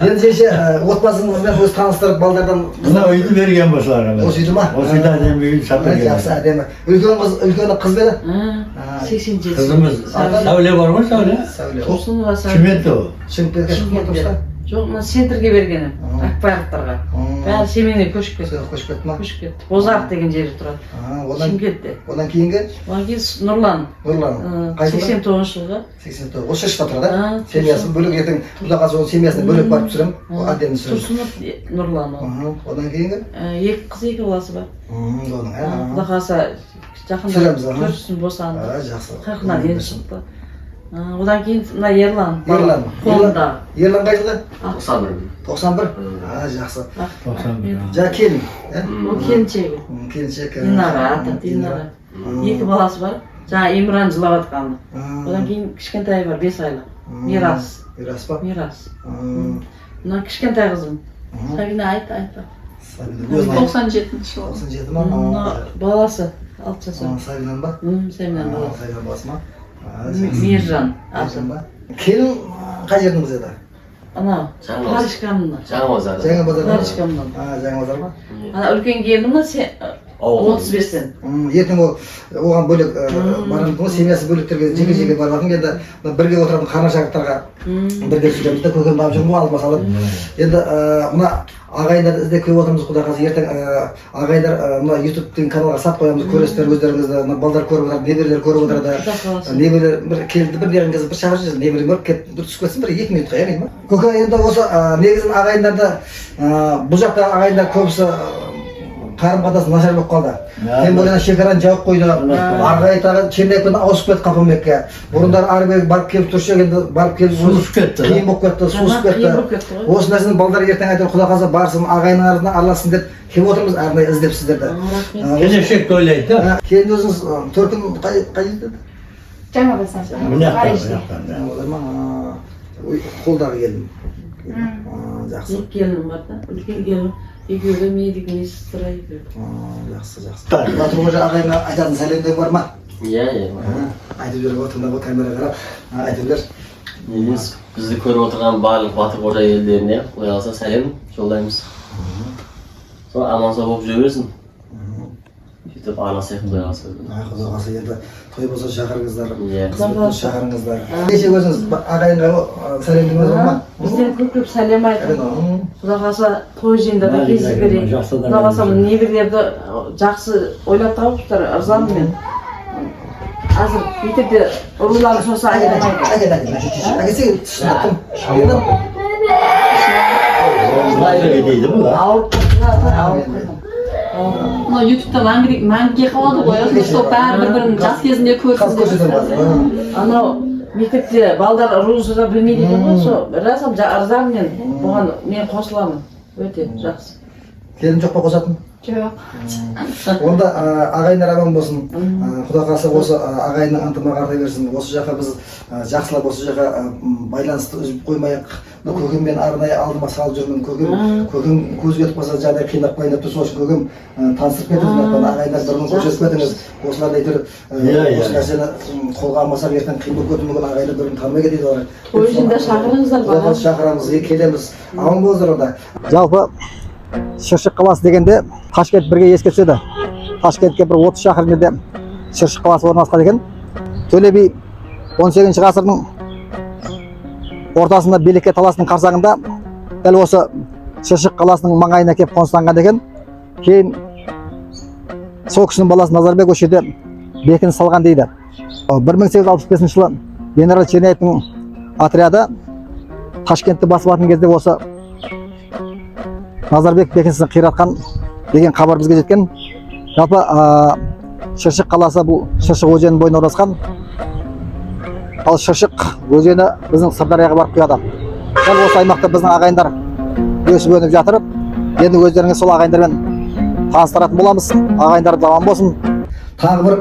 Енді жеше отбасыңызбен өз таныстырып балдардан... Buna uydu vergen başlarına. Осы үйді ма? Осы үйді әдемі үйді сатыр geldi. Жақсы, әдемі. Үлкені қыз беді? 87. Kızımız Savle var mı Savle? Сәуле. Тұрсынова Сәуле. Çimento o. Шымкентке. Жоқ, мына центрге бергенім, Ақпараттарға. Бәрі семейіне көшіп кетті. Көшіп кетті ма? Көшіп кетті. Бозақ деген жері тұрады. Шымкентте. Одан кейінгі? Одан кейін Нұрлан. 89 жылғы. 89. Осы шашқа тұрады? Семьясын бөлек ертең Құда қаласа ол семьясына бөлек барып түсірем. Әдемі түсірем. Тұрсынов Нұрлан ол. Одан кейінгі? 2 қыз 2 баласы бар. Құда қаласа жақында көрсін босанды. Жақсы. 40-нан енді шықты. Одан кейін мына Ерлан. Қолында. Ерлан қай жылғы? 91. 91? Жақсы. 91. Жаңа келін? Ол келіншегі. Келіншек. Динара, аты Динара. 2 баласы бар. Жаңа Имран жылап атқаны. Одан кейін кішкентайы бар, 5 айлық. Мирас. Мирас па? Мирас. Мына кішкентай қызым. Сабина айт. Өзің 97 жыл. 97 ма? Баласы 6 жасар. Сайынан ба? Сайынан баласы. Сайынан баласы ма? Мержан аты. Келін қай жердің еді? Ана Парышкамнан. Жаңа базар. Парышкамнан. Жаңа базар ма? Ана үлкен келінім 35-тен. Ертең оған бөлек барамыз ғой, семьясы бөліктерге жеке баратын енді бірге отыратын қана шақырттарға бірге сөйлеміз де көкем барып жүрмін ғой алдыма салып. Енді мына ағайындарды іздеп келіп отырмыз құдай қаласа. Ертең ағайындар мына YouTube деген каналға сап қоямыз, көресіздер өздеріңізді. Мына балдар көріп отырады, неберелер көріп отырады. Неберелер бір келді, бір деген кез бір шақырып жүрсін, неберелер көріп келіп бір түсіп кетсін, бір 2 минутқа иә деймін. Көке енді осы негізін ағайындарды бұл жақта ағайындар көбісі қарым-қатынасы нашар болып қалды. Мен бойына шекараны жауып қойды. Арғы тағы чернекпен ауысып кетті Қапамбекке. Бұрындар ары бері барып келіп тұршы, енді барып келіп суысып кетті. Қиын болып кетті, суысып кетті. Осы нәрсені балдар ертең айтыр, құда қаласа барсын, ағайынның арасында араласын деп келіп отырмыз, арнайы іздеп сіздерді. Келешекті ойлайды да. Кейін өзіңіз төркін қай жерде? Жаңа басам. Қолдағы келдім. Жақсы. Екі келінім бар да, үлкен келінім. Екеуі медик медсестра екеуі. Жақсы. Батыр қожа ағайынға айтатын сәлемдер бар ма? Иә. Айтып жүр отырмын ғой, камера қарап. Айтып жүр. Бізді көріп отырған барлық Батыр қожа елдеріне құдай қаласа сәлем жолдаймыз. Сол аман сау болып жүре берсін. Сөйтіп араласайық құдай қаласа. Құдай қаласа енді той болса шақырыңыздар, қызметті шақырыңыздар. Кеше өзіңіз ағайынға сәлемдеріңіз бар ма? Бізден көп сәлем айтып. Құдай қаласа той жиында да кездесіп берейік. Құдай қаласа небірлерді жақсы ойлап тауыптар, ырзамын мен. Азыр мектепте ұрыларын соса айдамайды. Әкесі түсініп Мына ютубтан мәңгіге қалады ғой, сол бәрі бір-бірін жас кезінде көрсін. Анау мектепте балдар ұрылы сөзі білмейді екен ғой, сол разам ырзамын мен, бұған мен қосыламын. Өте жақсы. Келін жоқ па қосатын? Жоқ. Онда ағайындар аман болсын. Құдай қаласа осы ағайынның ынтымағы арта берсін. Осы жаққа біз жақсылап осы жаққа байланысты үзіп қоймайық. Көкеммен арнайы алдыма салып жүрмін. Көкем көзге етіп қалса жағдай қиындап қайнап тұр. Сол үшін көкем таныстырып кетіңіз. Ағайындар бірінің көрсетіп кетіңіз. Осыларды әйтеуір осы нәрсені қолға алмасақ ертең қиын болып кетуі мүмкін. Ағайындар бірін танымай кетеді олар. Той жиында шақырыңыздар бала. Шақырамыз, келеміз. Аман болыңыздар онда. Жалпы Шыршық қаласы дегенде Ташкент бірге еске түседі. Ташкентке бір 30 шақырым жерде Шыршық қаласы орналасқан екен. Төле би 18 ғасырдың ортасында Береке таласының қарсаңында дәл осы Шыршық қаласының маңайына келіп қоныстанған екен. Кейін сол кісінің баласы Назарбек осы жерде бекініс салған дейді. 1865 жылы генерал Черняевтің отряды Ташкентті басып алған кезде осы Назарбек бекінісін қиратқан деген хабар бізге жеткен. Жалпы Шыршық қаласы бұл Шыршық өзенінің бойына орналасқан. Ал Шыршық өзені біздің Сырдарияға барып құяды. Дәл осы аймақта біздің ағайындар өсіп өніп жатыр. Енді өздеріңіз сол ағайындармен таныстыратын боламыз. Ағайындар аман болсын. Тағы бір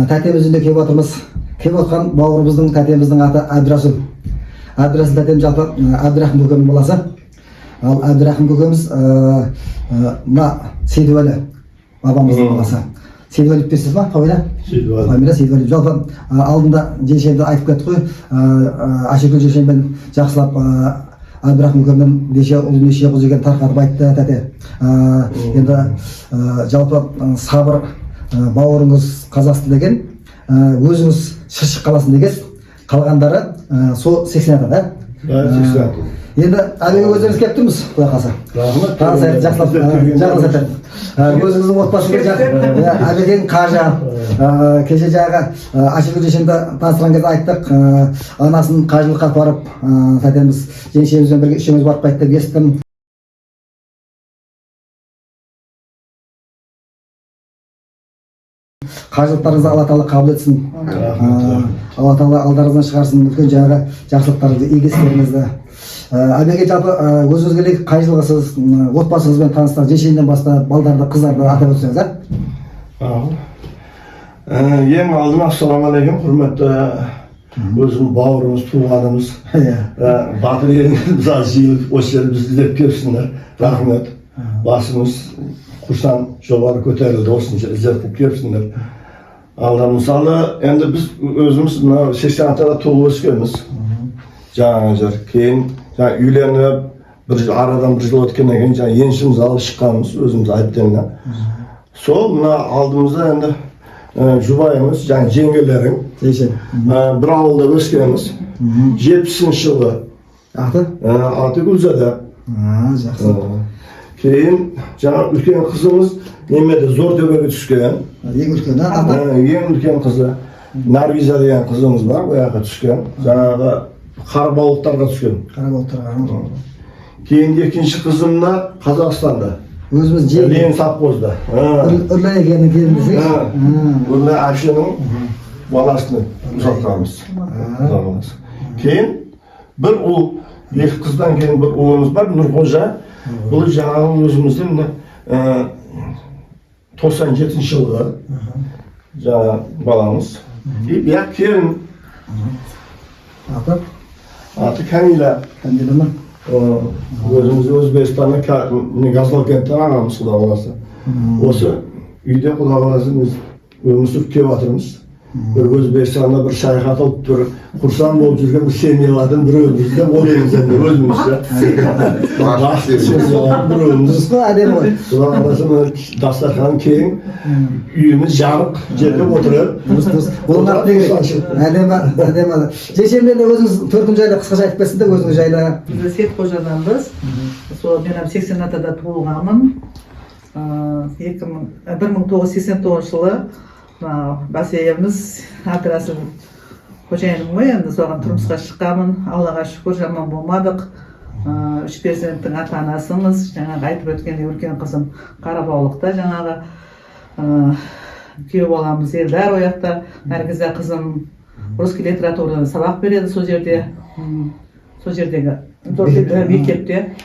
тәтеміздің де келіп отырмыз. Келіп отқан бауырымыздың тәтеміздің аты Әбдірасыл. Әбдірасыл тәтем жалпы Әбдірахым көкемнің баласы. Ал Әбдірахым көкеміз мына Сейдуәлі бабамыздың баласы. Сейдуәлі берсіз ба? Фамилия? Сейдуәлі. Жалпы алдында жешемді айтып кетті ғой. Ашекүл жешеммен жақсылап Әбдірахым көкемнің неше ұл неше қыз деген тарқатып айтты тәте. Енді жалпы сабыр бауырыңыз Қазақстан деген, өзіңіз Шыршық қаласын дегенсіз, қалғандары сол 80 ата, да? 80 ата. Енді әбеге өздеріңіз келіп тұрмыз, құдай қаласа. Танысайық, жақсылап, өзіңіздің отбасыңыз әбекең қажы, кеше жағы Ашекүл жешемді таныстырған кезде айттық, анасын қажылыққа барып, тәтеміз жеңшемізбен бірге үшеуміз барып қайттық, естім. Қажылықтарыңызды Алла Тағала қабыл етсін. Алла Тағала алдарыңыздан шығарсын, үлкен жаңағы жақсылықтарыңызды, игі істеріңізді. Әбеге жалпы өзіңізге қай жылғысыз, отбасыңызбен таныстар, жешейінен баста балдарды, қыздарды атап өтсеңіз, Ең алдын ассалаумағалейкум, құрметті өзім бауырымыз, туғанымыз, батыр еліңіз аз жиылып, осы жерді бізді іздеп келіпсіңдер. Рахмет. Basımız kuştan жоғары көтерілді, осынша іздеп қылып келіпсіңдер. Алда мысалы, енді біз өзіміз 86-да туылып өскенбіз. Жаңағы жер. Кейін үйленіп, арадан бір жыл өткеннен кейін жаңағы еншіміз алып шыққанбыз, өзіміз айыптеннен. Сол мына алдымызда енді жұбайымыз, жаңағы жеңгелерің, бір ауылда өскенбіз. 70-ші жылы. Аты Гүлзада. Жақсы. Кейін жаңа үлкен қызымыз немеде зор төбеге түскен. Ең үлкен, ең үлкен қызы Нарвиза деген қызымыз бар, ол жаққа түскен. Жаңағы Қарабауықтарға түскен. Қарабауықтарға. Кейін екінші қызымна Қазақстанда. Өзіміз Ленин совхозда. Үрлай екенін келдіңіз. Үрлай әшенің баласını ұзатқанбыз. Кейін бір ұл, екі қыздан кейін бір ұлымыз бар, Нұрқожа. Бұл жаңағы өзіміздің 97 жылғы жаңа баламыз. Бірақ келін аты Камила. Камила ма? Өзіміз Өзбекстанның Газлокенттен ағамыз құда қаласы. Осы үйде құда қаласы біз өмір сүріп келіп жатырмыз. Bir Özbekistan'da bir şayhat olup bir kursan болып жүрген bir семьялардан біреуіміз де ойлаймыз енді өзімізше. Бақытты семьялардың біреуіміз. Әдемі ғой. Құда қаласы дастархан кең, үйіміз жарық, жерде отырып. Әдемі. Жешемден де өзіңіз төркін жайлы қысқаша айтып берсін де өзіңіз жайлы. Біз Сетқожаданбыз. Сол мен 86-да туылғанмын. 1989 жылы Басеевіміз операция қожайыным ғой, енді соған тұрмысқа шыққанмын. Аллаға шүкір, жаман болмадық. 3 перзенттің ата-анасымыз, жаңағы айтып өткендей үлкен қызым Қарабаулықта, жаңағы күйеу баламыз Елдар ояқта, Наргиза қызым русский литературадан сабақ береді сол жерде, сол жердегі мектепте.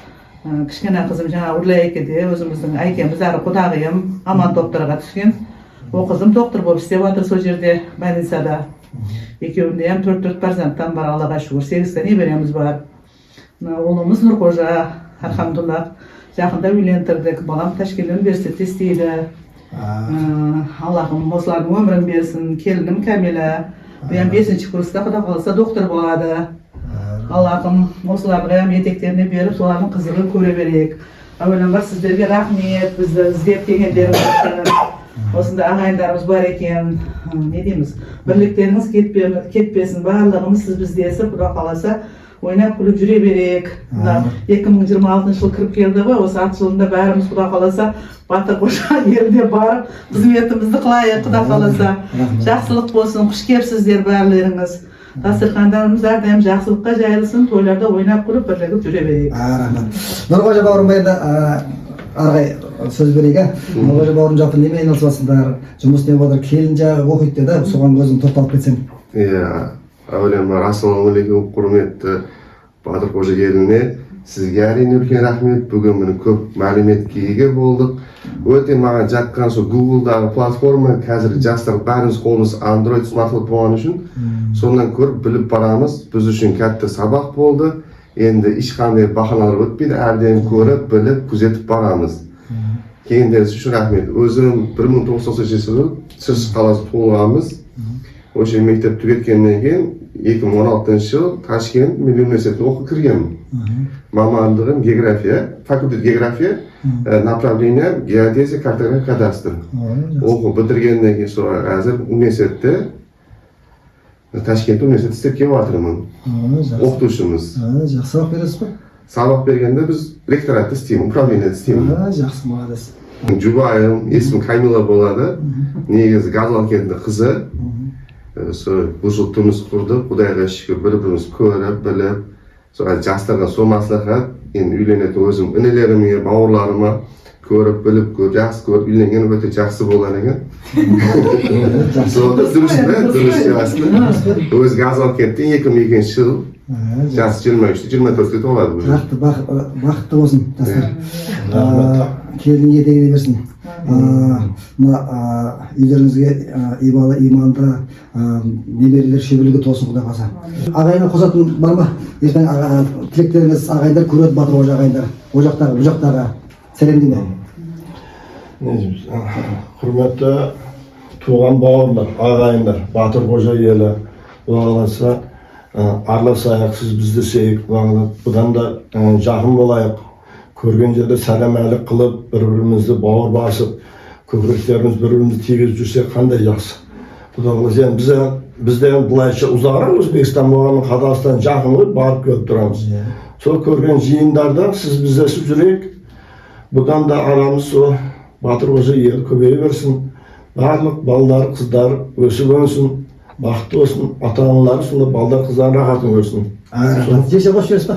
Кішкене қызым жаңа Үрлай Әйкеде, өзіміздің әйкеміз, әрі құдағиым Аман докторға түскен. О қызым доктор болып істеп жатыр сол жерде, больницада. Екеуінде 4 перзенттен бар, Аллаға шүкір, 8 немереміз бар. Ұлымыз Нұрқожа, Архамдуллах, жақында үйлендірдік. Балам Ташкент университетте істейді. Аллахым осылардың өмірін берсін. Келінім Камила, 5-ші курста құда қаласа доктор болады. Аллахым осыларға етектеріне беріп, солардың қызығын көре берейік. Әуелен бар сіздерге рахмет, бізді іздеп келгендеріңіз. Осында ағайындарымыз бар екен, не дейміз, бірліктеріңіз кетпесін, барлығымыз сіз біздесі, құда қаласа ойнап күліп жүре берейік. 2026 жыл кіріп келді ғой, осы 6 жылында бәріміз құда қаласа Батырқожа еліне барып, қызметімізді қылайық, құда қаласа. Жақсылық болсын, құш кепсіздер бәрлеріңіз. Дастархандарымыз әрдайым жақсылыққа жайылсын, тойларда ойнап күліп бірлігіп жүре берейік. Нұрқожа бауырым баянда арғай сөз берейік. Нұрқожа бауырым жалпы немен айналысасыңдар, жұмыс не болады, келін жағы оқиды деді, соған өзің тоқталып кетсең. Әуелен бар, ассалаумағалейкум, құрметті Батырқожа еліне. Сізге әрине үлкен рахмет. Бүгін міне көп мәліметке ие болдық. Өте маған жаққан сол Google-дағы платформа, қазір жастар бәріміз қолымыз Android смартфон болған үшін, сондан көріп біліп барамыз. Біз үшін кәтті сабақ болды. Енді ешқандай бақаналар өтпейді, әрден көріп, біліп, күзетіп барамыз. Кегендеріңіз үшін рахмет. Өзім 1993 жылы Шыршы қаласы туылғанбыз. Осы мектеп түгеткеннен кейін 2016 жыл Ташкент Милли университетіне оқып кіргенмін. Мамандығым география, факультет география, направление геодезия, картография, кадастр. Оқып бітіргеннен кейін sonra қазір университетте Ташкент университетте істеп келіп жатырмын. Оқытушымыз. Жақсы сабақ бересіз бе? Сабақ бергенде біз ректоратта істеймін, управлениеде істеймін. Жақсы, молодец. Жұбайым, есімі Камила болады. Негізі Газлокенттің қызы. Бұл жыл тұрмыс құрды, Құдайға шүкір, бір-біріміз көріп, біліп, жастарға сол маслихат, енді үйленетін өзім інілеріме, бауырларыма көріп, біліп, жақсы көріп, үйленген өте жақсы болған екен. Дұрыс па? Дұрыс жақсы. Өз Газлокенттен 2002 жыл, жасы 23-24-те толады бұл жыл. Бақытты болсын, жастар. Келін етегіне берсін. Үйлеріңізге ибалы, иманды, немерелер шеберлігі толсын құдай қаласа. Ағайынға қосатын бар ма? Ертең тілектеріңіз ағайындар көреді, Батырқожа ағайындар. О жақтағы, бұл жақтағы сәлемдеме. Құрметті туған бауырлар, ағайындар, Батыр қожа елі, оғаласа араласайық, сіз бізді сейік, бұдан да жақын болайық, көрген жерде сәлемәлік қылып, бір-бірімізді бауыр басып, көкіректеріміз бір-бірімізді тигізіп жүрсек қандай жақсы. Құдағалас, бізде былайша ұзағырақ Өзбекстан болғанның Қазақстан жақын ғой, барып келіп тұрамыз. Сол көрген жиындарда сіз біздесіп жүрейік, бұдан да арамыз сол Батыр қожа ел көбейе берсін, барлық балдар, қыздар өсіп өнсін, бақытты болсын, ата-аналары сонда балдар, қыздар рахатын көрсін. Жеше қош беріс па?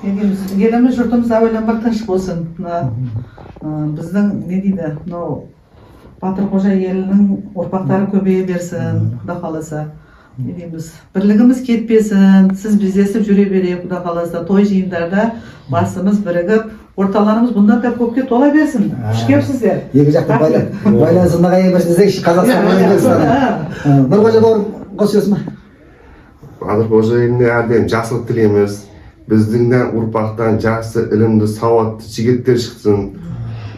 Еліміз жұртымыз әуеленбақ тыныш болсын. Біздің не дейді, Батыр қожа елінің ұрпақтары көбейе берсін, құда қаласа. Не дейміз, бірлігіміз кетпесін, сіз біздесіп жүре берейік, құда қаласа. Той жиындарда басымыз бірігіп, орталарымыз бұндан да көпке тола берсін. Күш кепсіздер. Екі жақты байланысында қайы берсін, Қазақстан. Бір қожа бауырым қос берсін ба? Батыр қожа еліне әрдайым жақсылық тілейміз. Біздіңден ұрпақтан жақсы, ілімді, сауатты жігіттер шықсын.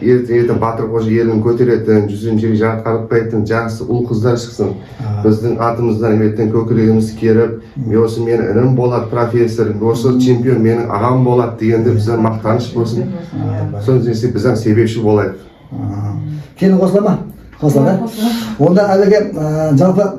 Ертең Батыр қожа елін көтеретін, жүзін жері жарқыратпайтын жақсы ұл қыздар шықсын. Біздің атымыздан ертең көкірегіміз керіп, осы менің інім болады профессор, осы чемпион менің ағам болады дегенде бізден мақтаныш болсын. Соны бізден себепші болайық. Келін қосыла ма? Қосыла да? Онда әуеге жалпы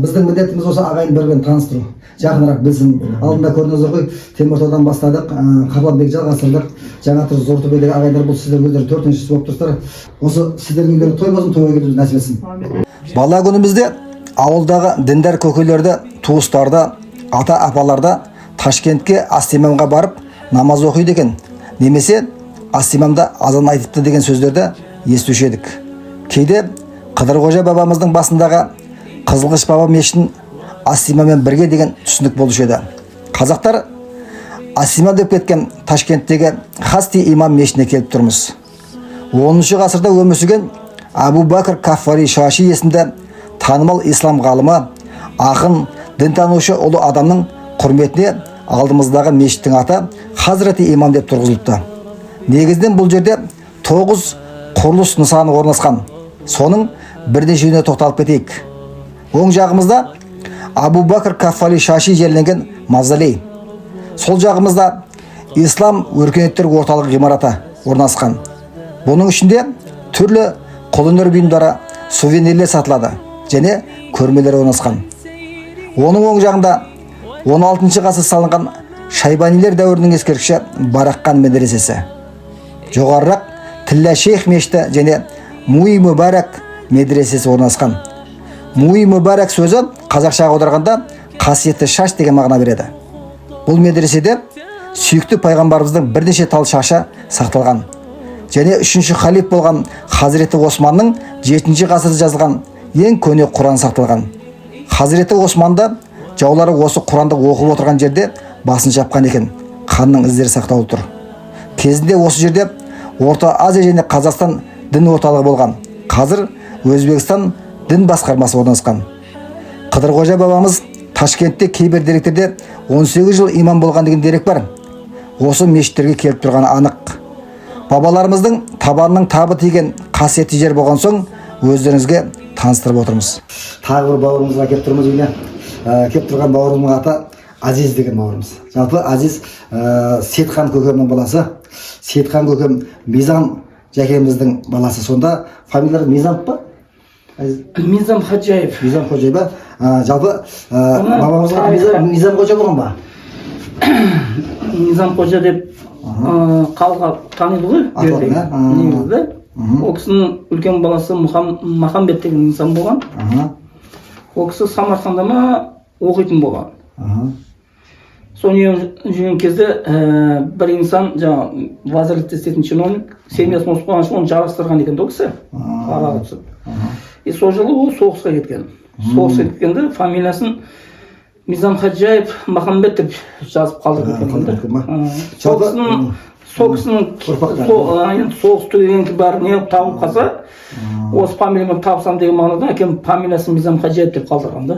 біздің міндетіміз осы ағайын бір-бірін таныстыру. Жақынырақ білсін. Алдында көрдіңіздер ғой, Теміртаудан бастадық, Қарланбек жалғастырдық. Жаңа тұр Зортөбедегі ағайындар бұл сіздер өздері 4-шісі болып тұрсыздар. Осы сіздердің үйлеріңіз той болсын, тойға келуіміз нәсіп етсін. Бала күнімізде ауылдағы діндар көкелерді, туыстарды, ата-апаларды Ташкентке Астимамға барып намаз оқиды екен. Немесе Астимамда азан айтыпты деген сөздерді естуші едік. Кейде Қыдырқожа бабамыздың басындағы Қызылқыш баба мешітін Астимамен бірге деген түсінік болушы еді. Қазақтар Астима деп кеткен Ташкенттегі Хасти имам мешітіне келіп тұрмыз. 10 ғасырда өмір сүрген Абу Бакр Каффари Шаши есімді танымал ислам ғалымы, ақын, дінтанушы ұлы адамның құрметіне алдымыздағы мешіттің аты Хазрети имам деп тұрғызылыпты. Негізінен бұл жерде 9 құрылыс нысаны орналасқан. Соның бірнешеуіне тоқталып кетейік. Оң жағымызда Абу Бакр Каффари Шаши жерленген мавзолей. Сол жағымызда ислам өркениеттер орталық ғимараты орналасқан. Бұның ішінде түрлі қолөнер бұйымдары, сувенирлер сатылады және көрмелер орналасқан. Оның оң жағында 16 ғасыр салынған Шайбанилер дәуірінің ескерткіші Бараққан медресесі. Жоғарырақ Тилля Шейх мешіті және Муи Мүбарак медресесі орналасқан. Муи Мүбарак сөзі қазақшаға аударғанда қасиетті шаш деген мағына береді. Бұл медреседе сүйікті пайғамбарымыздың бірнеше тал шашы сақталған. Және 3-ші халиф болған Хазіреті Османның 7-ші ғасырда жазылған ең көне Құран сақталған. Хазіреті Османды жаулары осы Құранды оқып отырған жерде басын жапқан екен. Қанның іздері сақтаулы тұр. Кезінде осы жерде Орта Азия және Қазақстан дін орталығы болған. Қазір Өзбекстан дін басқармасы орналасқан. Қыдырқожа бабамыз Ташкентте кейбір деректерде 18 жыл имам болған деген дерек бар. Осы мешіттерге келіп тұрғаны анық. Бабаларымыздың табанының табы тиген қасиетті жер болған соң өздеріңізге таныстырып отырмыз. Тағы бір бауырымызға келіп тұрмыз үйіне. Келіп тұрған бауырымның аты Азиз деген бауырымыз. Жалпы Азиз Сейтхан көкемнің баласы. Сейтхан көкем Мизам жәкеміздің баласы. Сонда фамилиялары Мизам ба? Мизам Хаджаев. Мизам Хаджаев ба? Жалпы бабамызға Мизам Қожа болған ба? Мизам Қожа деп қалға таниды ғой. Негізді. Ол кісінің үлкен баласы Махамбет деген Мизам болған. Ол кісі Самарқанда ма оқитын болған. Соны жүрген кезде бір инсан жаңа вазирлікте істейтін чиновник семьясын осып қалған үшін оны жарастырған екен ол кісі. Аға түсіп. Сол жылы ол соғысқа кеткен. Соғысқа кеткенде фамилиясын Мизам Хаджаев Махамбет деп жазып қалдырып кеткен. Сол кісінің сол кісінің соғыс түгеннен бәрі не тауып қалса, осы фамилиямен табысам деген мағынада әкем фамилиясын Мизам Хаджиев деп қалдырған да.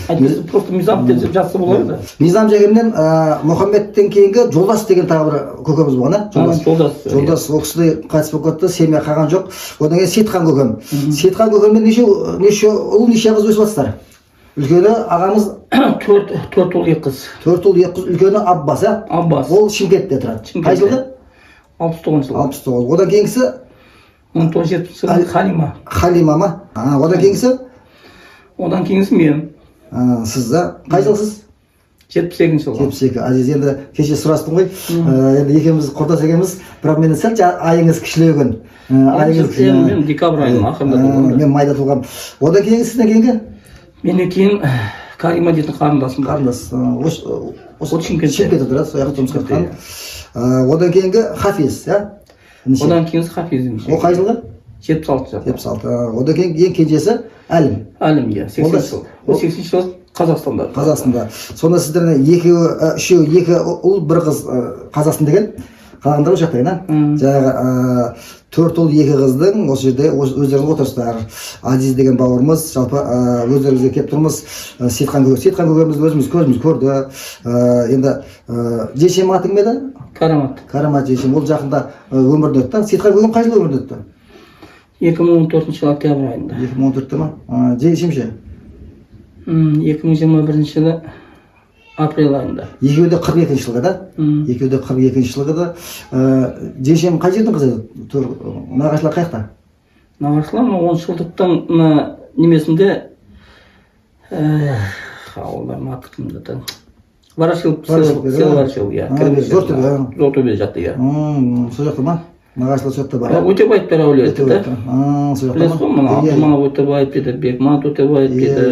Әйтпесе просто Мизам деп жазса болады да. Мизам жегеннен Мұхаммедтен кейінгі Жолдас деген тағы бір көкеміз болған, Жолдас. Ол кісі қайтыс болып кетті, семья қалған жоқ. Одан кейін Сейітхан көкем. Сейітхан көкемнен неше ұл, неше қыз өсіп жатсыздар? Үлкені ағамыз 4 ұл 2 қыз. 4 ұл 2 қыз, үлкені Аббас, ә? Аббас. Ол Шымкентте тұрады. Қай жылғы? 69 жыл. 69. Одан кейінгісі 1970 жылғы Халима. Халима ма? Одан кейінгісі? Одан кейінгісі мен. Сіз да? Қай жылсыз? 72 жыл. 72. Азиз, енді кеше сұрастым ғой. Енді екеуміз құрдас екенбіз, бірақ менің сәл айыңыз кішілеу. Мен декабрь айының ақырында туылдым. Мен майда туылғам. Одан кейінгісі сізден кейінгі? Менен кейін Карима дейтін қарындасым. Қарындас. Осы Шымкентте тұрады, сояққа жұмысқа жатқан. Одан кейінгі Хафиз, иә? Одан кейінгісі Хафиз. Ол қай жылғы? 76 жыл. 76. Одан кейін ең кенжесі Әлім. Әлім, иә, 80 жыл. Ол 80 жыл Қазақстанда. Қазақстанда. Сонда сіздердің үшеу, екі ұл, бір қыз Қазақстан деген қалғандар осы жақта, жаңағы 4 ұл 2 қыздың осы жерде өздеріңіз отырсыздар. Азиз деген бауырымыз, жалпы өздеріңізге келіп тұрмыз. Сейітхан көкемізді өзіміз көзіміз көрді. Енді Жешем атың ма еді? Карамат. Карамат Жешем. Ол жақында өмірден өтті. Сейітхан көкем қай жылы өмірден өтті? 2014 жылы октябрь айында. 2014-те ма? Жешем ше? 2021 жылы апрель айында. Екеуі де 42 жылғы да? Екеуі де 42 жылғы да. Жешем қай жердің қызы? Нағашылар қаяқта? Нағашылар 10 жылдықтың немесінде ауылдарым аты кімді еді? Ворошилов, село Ворошилов, иә. Зортөбе жатты, иә. Сол жақта ма? Нағашылар сол жақта бар. Өтебаевтар әулеті да. Білесіз ғой, мына Абдыманов Өтебаев деді, Бекман Өтебаев деді,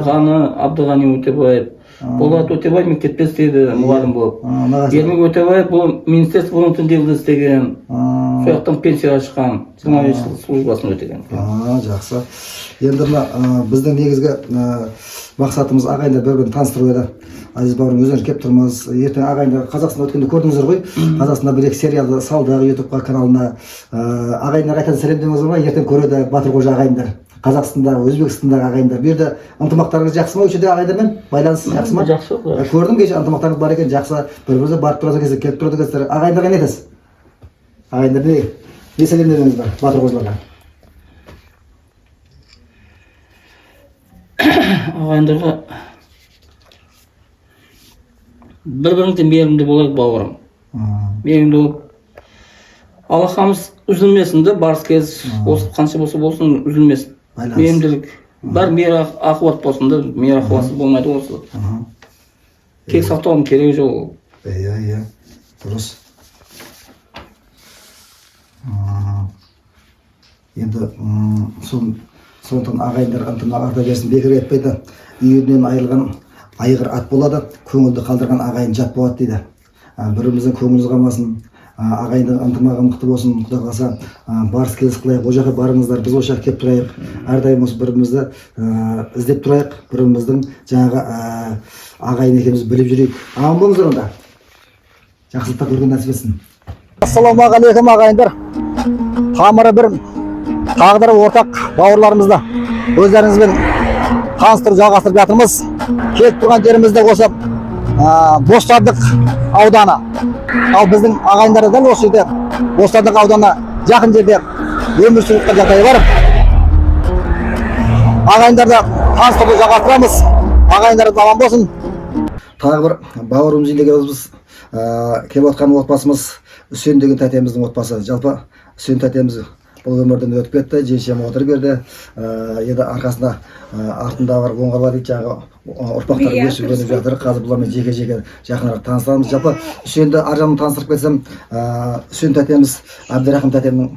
Ғаны Абдығани Өтебаев, Болат Өтебаев мектепте істеді, мұғалім болып. Ермек Өтебаев бұл Министерство внутренних дел істеген, сол жақтан пенсияға шыққан, 25 жыл службасын өтеген. Жақсы. Енді біздің негізгі мақсатымыз ағайындар бір-бірін таныстыру еді. Азиз бауырым, өздеріңіз келіп тұрмыз. Ертең ағайындар Қазақстанда өткенде көрдіңіздер ғой. Қазақстанда бір-екі сериалды салдық YouTube каналына. Ағайындар қайтадан сәлемдеңіздер ма? Ертең көреді Батырқожа ағайындар. Қазақстанда, Өзбекстандағы ағайындар. Бұл жерде ынтымақтарыңыз жақсы ма? Өшеде ағайындармен байланыс жақсы ма? Жақсы. Көрдім кеше ынтымақтарыңыз бар екен, жақсы. Бір-біріңізге барып тұрасыз екенсіздер, келіп тұрады екенсіздер. Ағайындарға не айтасыз? Ағайындар не сәлемдеріңіз бар Батырқожаларға? Ағайындарға бір-біріңізден мейірімді болайық бауырым. Мейірімді болып. Аллахамыз үзілмесін де, барыс кез осы қанша болса болсын үзілмесін. Мейірімділік. Бар мейір ақуат болсын да, мейір ақуатсыз болмайды осы. Кек сақтауым керек жоқ. Иә, дұрыс. Енді сондықтан ағайындар ынтымақ берсін, бекер етпейді. Үйірінен айырылған айғыр ат болады, көңілді қалдырған ағайын жат болады дейді. Біріміздің көңіліміз қалмасын, ағайындың ынтымағы мықты болсын, Құдай қаласа барыс келіс қылайық, ол жаққа барыңыздар, біз ол жаққа келіп тұрайық, әрдайым осы бірімізді іздеп тұрайық, біріміздің жаңағы ағайын екенімізді біліп жүрейік. Аман болыңыздар онда. Жақсылықта көрген нәсіп етсін. Ассалаумағалейкум ағайындар. Тамыры бір, тағдыры ортақ бауырларымызды өздеріңізбен таныстырып жалғастырып жатырмыз. Келіп тұрған жерімізде осы Бостандық ауданы. Ал біздің ағайындар дәл осы жерде Бостандық ауданына жақын жерде өмір сүріп жатқан жағдайы бар. Ағайындарды таныстыруды жалғастырамыз. Ағайындарымыз аман болсын. Тағы бір бауырымыз үйдегенбіз, келіп отқан отбасымыз Үсен деген тәтеміздің отбасы. Жалпы Үсен тәтеміз бұл өмірден өтіп кетті, жешем отырып берді. Енді арқасында артында бар оңғарлар дейді, жаңағы ұрпақтар өсіп өніп жатыр. Қазір бұлармен жеке-жеке жақынырақ таныстырамыз. Жалпы Үсенді аржанын таныстырып кетсем, Үсен тәтеміз Әбдірахым тәтемнің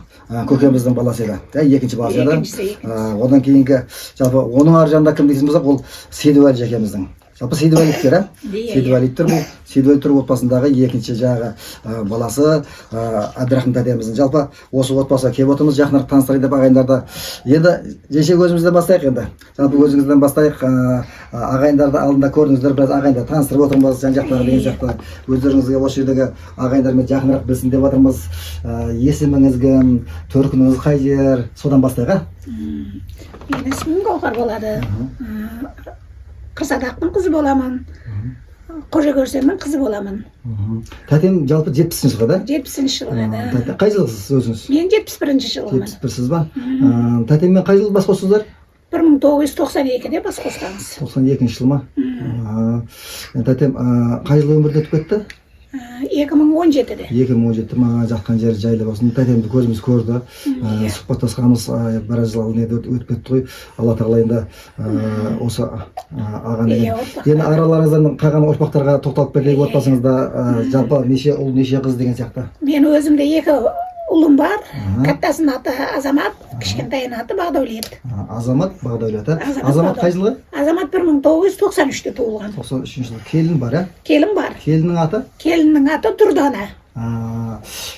көкеміздің баласы еді. Екінші баласы еді. Одан кейінгі жалпы оның аржанында кім дейтін болсақ, ол Сейдуәлі жекеміздің. жалпы Сейдуәлиевтер, Сейдуәлиевтер бұл Сейдуәлиевтер отбасындағы екінші жағы баласы Әбдірахым тәтеміздің. Жалпы осы отбасыға келіп отырмыз, жақынырақ таныстырайын деп ағайындарды. Енді жеше өзімізден бастайық енді. Жалпы өзіңізден бастайық. Ағайындарды алдында көрдіңіздер, біраз ағайындар таныстырып отырмыз, жан-жақтағы деген сияқты. Өздеріңізге осы жердегі ағайындармен жақынырақ білсін деп отырмыз. Есіміңіз кім, төркініңіз қай жер? Содан бастайық, Менің есімім Гауһар болады. Қырсадақтың қызы боламын. Қожа көрсемнің қызы боламын. Тәтем жалпы 70-ші жылғы да? 70-ші жылғы да. Қай жылғысыз өзіңіз? Мен 71-ші жылғымын. 71-сіз ба? Тәтеммен қай жылы бас қостыңыздар? 1992-де бас қосқанбыз. 92-ші жыл ма? Тәтем қай жылы өмірден өтіп кетті? 2017-де. 2017 маған жатқан жері жайлы болсын. Тәтемді көзіміз көрді. Сұхбаттасқанымыз біраз жыл өтіп кетті ғой. Алла тағала енді осы ағаны енді араларыңыздан қалған ұрпақтарға тоқталып берейік. Отбасыңызда жалпы неше ұл, неше қыз деген сияқты? Мен өзімде 2 ұлым бар. Каттасының аты Азамат, кішкентайының аты Бағдәулет. Азамат, Бағдәулет. Азамат қай жылғы? Азамат 1993-те туылған. 93 жылы. Келін бар, Келін бар. Келіннің аты? Келіннің аты Дұрдана.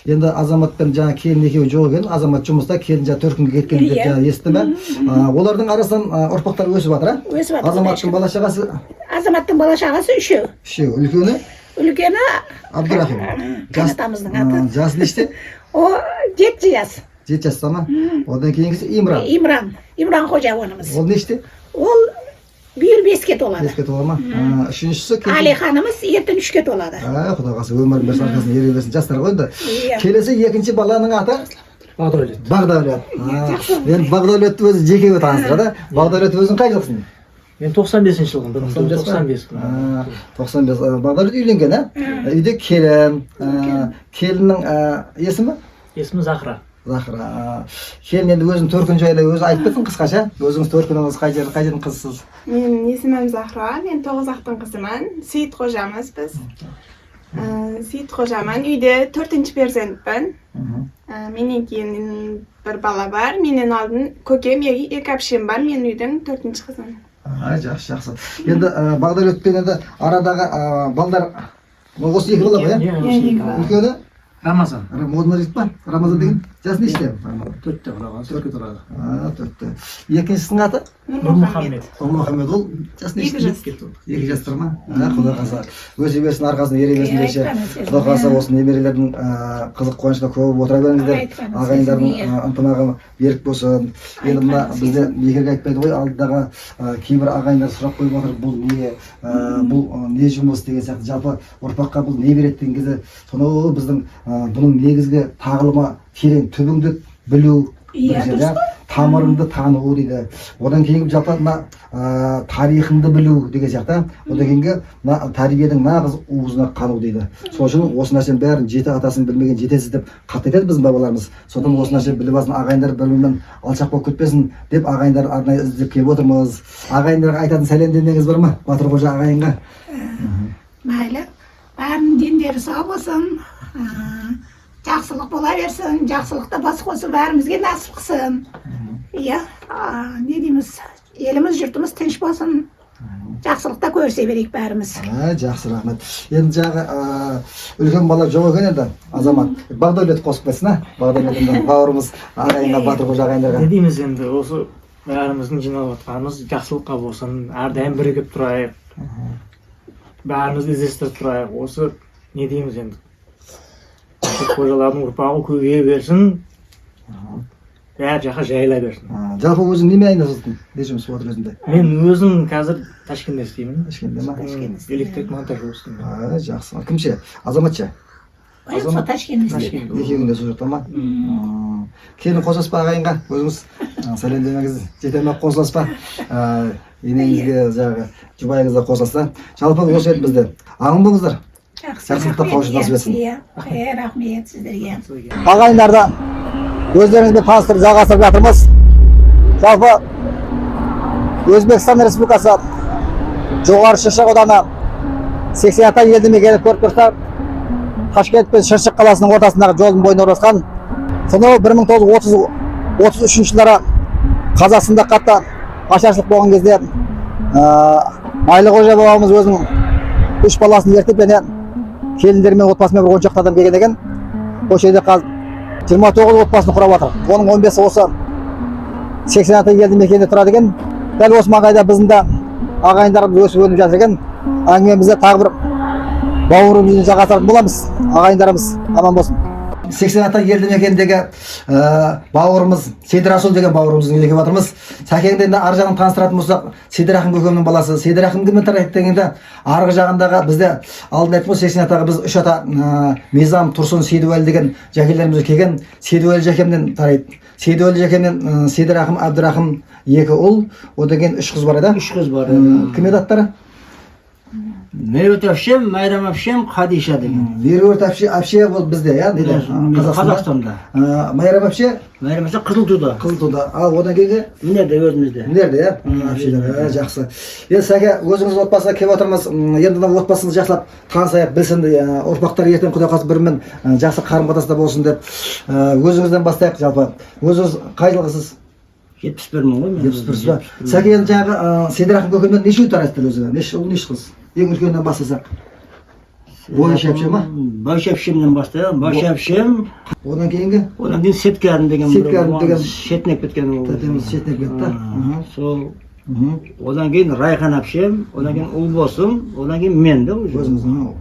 Енді Азаматпен жаңа келін екеуі жоқ екен. Азамат жұмыста, келін жаңа төркінге кеткен деп жаңа естідім. Олардың арасынан ұрпақтар өсіп жатыр, Өсіп жатыр. Азаматтың бала шағасы? Азаматтың бала шағасы 3-еу. 3-еу. Үлкені? Үлкені Абдырахим. Қанатамыздың аты. Жасы неште? О, 7 жас. 7 жаста ма? Одан кейінгісі Имран. Имран Қожа онымыз. Ол неште? Ол биыл 5-ке толады. 5-ке толады ма? Үшіншісі? Алиханымыз ертең 3-ке толады. Құдай қаласа өмірін берсін, арқасын ере берсін. Жастар ғой енді. Келесі екінші баланың аты? Бағдәулет. Бағдәулет. Енді Бағдәулетті өзі жеке таныстырады. Бағдәулет өзің қай жылғысың? Мен 95-ші жылғым. 95. 95. Бағдәулет үйленген, үйде келін. Келіннің есімі? Есімі Захра. Захра. Келін енді өзінің төркін жайлы өзі айтып кетсін қысқаша. Өзіңіз төркініңіз қай жердің қызысыз? Менің есімім Захра, мен Тоғызақтың қызымын. Сейіт қожамыз біз. Сейіт қожамын. Үйде 4-ші перзентпін. Менен кейін бір бала бар. Менен алдын көкем, 2 әпшем бар. Мен үйдің 4-ші қызымын. Жақсы. Енді Бағдәулетпен енді арадағы балдар осы 2 бала ғой, үлкені? Рамазан. Модына жет па? Рамазан деген жасы неште? 4-те құраған, 4-ке тұрады. 4-те. Екіншісінің аты? Нұрмұхаммед. Нұрмұхаммед, ол жасы неште? 2 жас. 2 жастар ма? Құдай қаласа өсе берсін, арқасын ере берсін десе. Құдай қаласа осы немерелердің қызық қуанышына көп отыра беріңіздер. Ағайындардың ынтымағы берік болсын. Енді мына бізде бекерге айтпайды ғой, алдыдағы кейбір ағайындар сұрақ қойып отыр, бұл не жұмыс деген сияқты. Жалпы ұрпаққа бұл не береді деген кезде, сонау біздің бұның негізгі тағылымы терең түбіңді білу, тамырыңды тану дейді. Одан кейінгі жалпы тарихыңды білу деген сияқты. Одан кейінгі тәрбиенің нағыз уызына қану дейді. Сол үшін осы нәрсенің бәрін жеті атасын білмеген жетесіз деп қатты айтады біздің бабаларымыз. Содан осы нәрсе біліп алсын, ағайындар бір-бірінен алшақ болып кетпесін деп ағайындар арнайы іздеп келіп отырмыз. Ағайындарға айтатын сәлемдемеңіз бар ма? Батыр қожа ағайынға. Майлы. Бәрінің дендері сау болсын. Жақсылық бола берсін, жақсылықта бас қосып бәрімізге насып қылсын. Иә, не дейміз, еліміз, жұртымыз тыныш болсын. Жақсылықта көрсе берейік бәріміз. Жақсы, рахмет. Енді жағы үлкен бала жоқ екен енді, Азамат. Бағдәулет қосып кетсін, Бағдәулетімді бауырымыз ағайынға, Батыр қожа ағайындарға. Не дейміз енді, осы бәріміздің жиналып жатқанымыз жақсылыққа болсын, әрдайым бірігіп тұрайық. Бәрімізді іздестіріп тұрайық. Осы не дейміз енді? Қожалардың ұрпағы көбейе берсін, бәрі жаққа жайыла берсін. Жалпы өзің неме айналысың? Не жұмыс отыр өзіңде? Мен өзім қазір Ташкентте істеймін. Ташкентте ма? Электрик монтаж істеймін. Жақсы. Кімше? Азаматша? Азамат Ташкентте істеймін. Екеуінде сол жақта ма? Келін қосасыз ба ағайынға? Өзіңіз сәлемдемеңіз жете ме қосасыз ба? Енеңізге, жұбайыңызға қосасыз. Жалпы осы еді бізде. Аман болыңыздар. Жақсылықта қауышып насып етсін. Рахмет сіздерге. Ағайындарды өздеріңізбен таныстырып жалғастырып жатырмыз. Жалпы Өзбекстан Республикасы Жоғары Шыршық ауданы 80 елді мекені көріп тұрсақ, Ташкент пен Шыршық қаласының ортасындағы жолдың бойында орналасқан. Сонау 1933 жылдары Қазақстанда қатты ашаршылық болған кезде Майлықожа бабамыз өзінің 3 баласын ертіп және келіндермен отбасымен бір 10 шақты адам келген екен. Осы жерде қазір 29 отбасын құрап жатыр. Оның 15-і осы 86 елді мекенде тұрады екен. Дәл осы маңайда біздің де ағайындарымыз өсіп өніп жатыр екен. Әңгімемізде тағы бір бауырымызды жалғастыратын боламыз. Ағайындарымыз аман болсын. 86 елді мекендегі бауырымыз Сейдірасыл деген бауырымыздың үйіне келіп отырмыз. Сәкеңді енді арғы жағын таныстыратын болсақ, Сейдірахым көкемнің баласы. Сейдірахым кіммен тарайды дегенде арғы жағындағы бізде алдын айттым ғой 86-ға біз 3 ата Мизам, Тұрсын, Сейдуәлі деген жәкелеріміз келген. Сейдуәлі жәкемнен тарайды. Сейдуәлі жәкемнен Сейдірахым, Абдырахым 2 ұл, одан кейін 3 қыз бар еді. 3 қыз бар. Кім еді аттары? Меруерт әпшем, Майрам әпшем, Хадиша деген. Меруерт әпше бұл бізде, иә, дейді. Қазақстанда. Майрам әпше? Майрам әпше Қызылтуда. Қызылтуда. Ал одан кейінгі? Өнерде, өзімізде. Өнерде, иә? Әпшелер, жақсы. Енді Сәке, өзіңіз отбасыға келіп отырмыз. Енді мына отбасыңызды жақсылап танысайық, білсін, ұрпақтар ертең Құдай қаласа бірімен жақсы қарым-қатынаста болсын деп. Өзіңізден бастайық жалпы. Өзіңіз қай жылғысыз? 71-мін ғой мен. 71-сіз. Сәке, енді жаңағы Сейдірахым көкемнен неше үй тарайсыздар өзіңіз? Неше ұл, неше қыз? Ең үлкеннен бастасақ. Бойша әпше ма? Бойша әпшемнен бастайық. Бойша әпшем. Одан кейінгі? Одан кейін Сеткәрім деген. Сеткәрім деген. Шетінеп кеткен ол. Тәтеміз шетінеп кетті. Сол. Одан кейін Райхан әпшем. Одан кейін Ұлбосым. Одан кейін мен де. Өзіңіздің.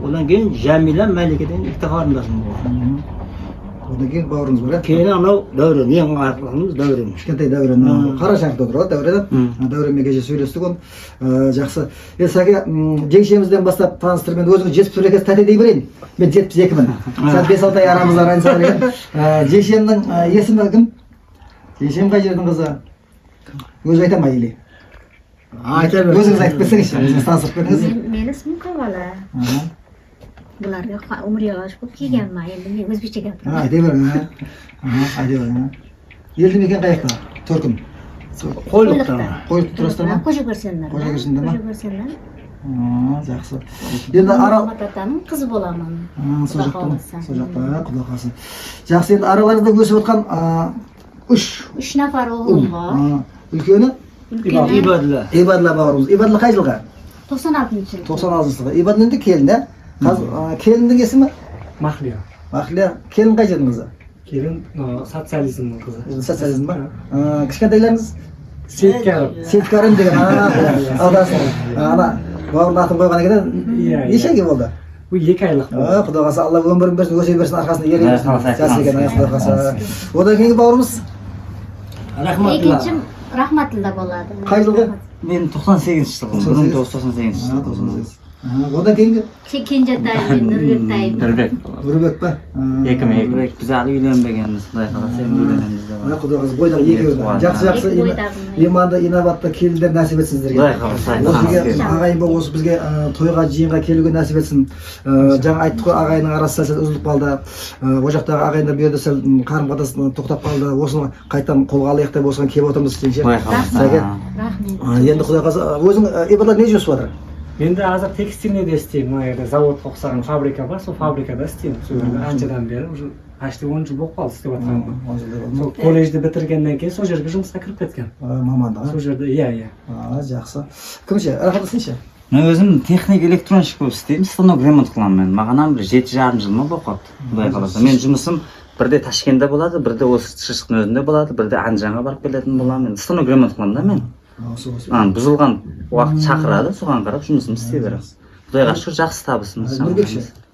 Одан кейін Жәмила Мәликеден 2 қарындасым болды. Одан кейін бауырыңыз бар, кейін анау Дәурен, ең арқылымыз Дәурен. Кішкентай Дәурен, Қарашаңқыда отырады Дәурен. Дәуренмен кеше сөйлестік оны. Жақсы. Сәке, жеңшемізден бастап таныстырып, мен өзіңіз 71 екенсіз, тәте дей берейін. Мен 72-мін. Сәл 5-6 ай арамызда арайынса екен. Жеңшемнің есімі кім? Жеңшем қай жердің қызы? Өзі айта ма или? Айта бер. Өзіңіз айтып берсеңізші, өзіңіз таныстырып беріңіз. Мен ісім Қабала. Бұларға өмірге ғашық болып келгенмін, енді мен өзбекше гәпірдім. Айта беріңіз. Айта беріңіз. Елді мекен қаяқта? Төркін. Қойлықта. Қойлықта тұрасыздар ма? Қожа көрсендар. Қожа көрсендар ма? Қожа көрсендар. Жақсы. Енді Арал Мататаның қызы боламын. Сол жақта, Құдай қаласа. Жақсы, енді араларында өсіп отқан 3 нафар ұлым бар. Үлкені? Ибадла. Ибадла бауырымыз. Ибадла қай жылға? 96 жыл. 96 жылға. Ибадла енді келін, ә? Келіндің есімі? Махлия. Махлия. Келін қай жердің қызы? Келін социализмнің қызы. Социализм ба? Кішкентайларыңыз? Сейткәрім деген. Адасың. Ана бауырын атын қойған екен. Нешеге болды? 2 айлық болды. Құдай қаласа, Алла өмірін берсін, өсе берсін, арқасында ере берсін. Жас екен, Құдай қаласа. Одан кейінгі бауырымыз? Екіншім Рахматылда болады. Қай жылғы? Мен 98 жылғы. 1998 жылғы. Одан кейінгі? Кенжетай, Нұрбектай. Нұрбек па? 2002. Біз әлі үйленбегенбіз, Құдай қаласа үйленеміз де бар. Құдай қаласа, бойдағы екеуі. Жақсы, иманды, инабатты келіндер нәсіп етсін сіздерге. Құдай қаласа. Ағайын болып осы бізге тойға, жиынға келуге нәсіп етсін. Жаңа айттық қой, ағайынның арасы сәл үзіліп қалды. О жақтағы ағайындар бұл жерде сәл қарым-қатынас тоқтап қалды. Осыны қайтадан қолға алайық деп осыған келіп отырмыз. Құдай қаласа. Енді Құдай қаласа, өзің Ибадла не жүріп жатыр? Енді азыр текстильныйда істеймін. Мына жерде заводқа ұқсаған фабрика бар, сол фабрикада істеймін. Сол жерде анчадан бері уже почти 10 жыл болып қалды істеп жатқаныма. Сол колледжді бітіргеннен кейін сол жерге жұмысқа кіріп кеткен. Мамандығы? Сол жерде, иә. Жақсы. Кімше? Рахмет. Мен өзім техник электронщик болып істеймін, станок ремонт қыламын мен. Маған бір 7,5 жыл ма болып қалды. Құдай қаласа. Мен жұмысым бірде Ташкентте болады, бірде осы Шыршықтың өзінде болады, бірде Анжанға барып келетін боламын. Мен станок ремонт қыламын да мен. Бұзылған уақыт шақырады, соған қарап жұмысымыз істей береміз. Құдайға шүкір жақсы табысымыз.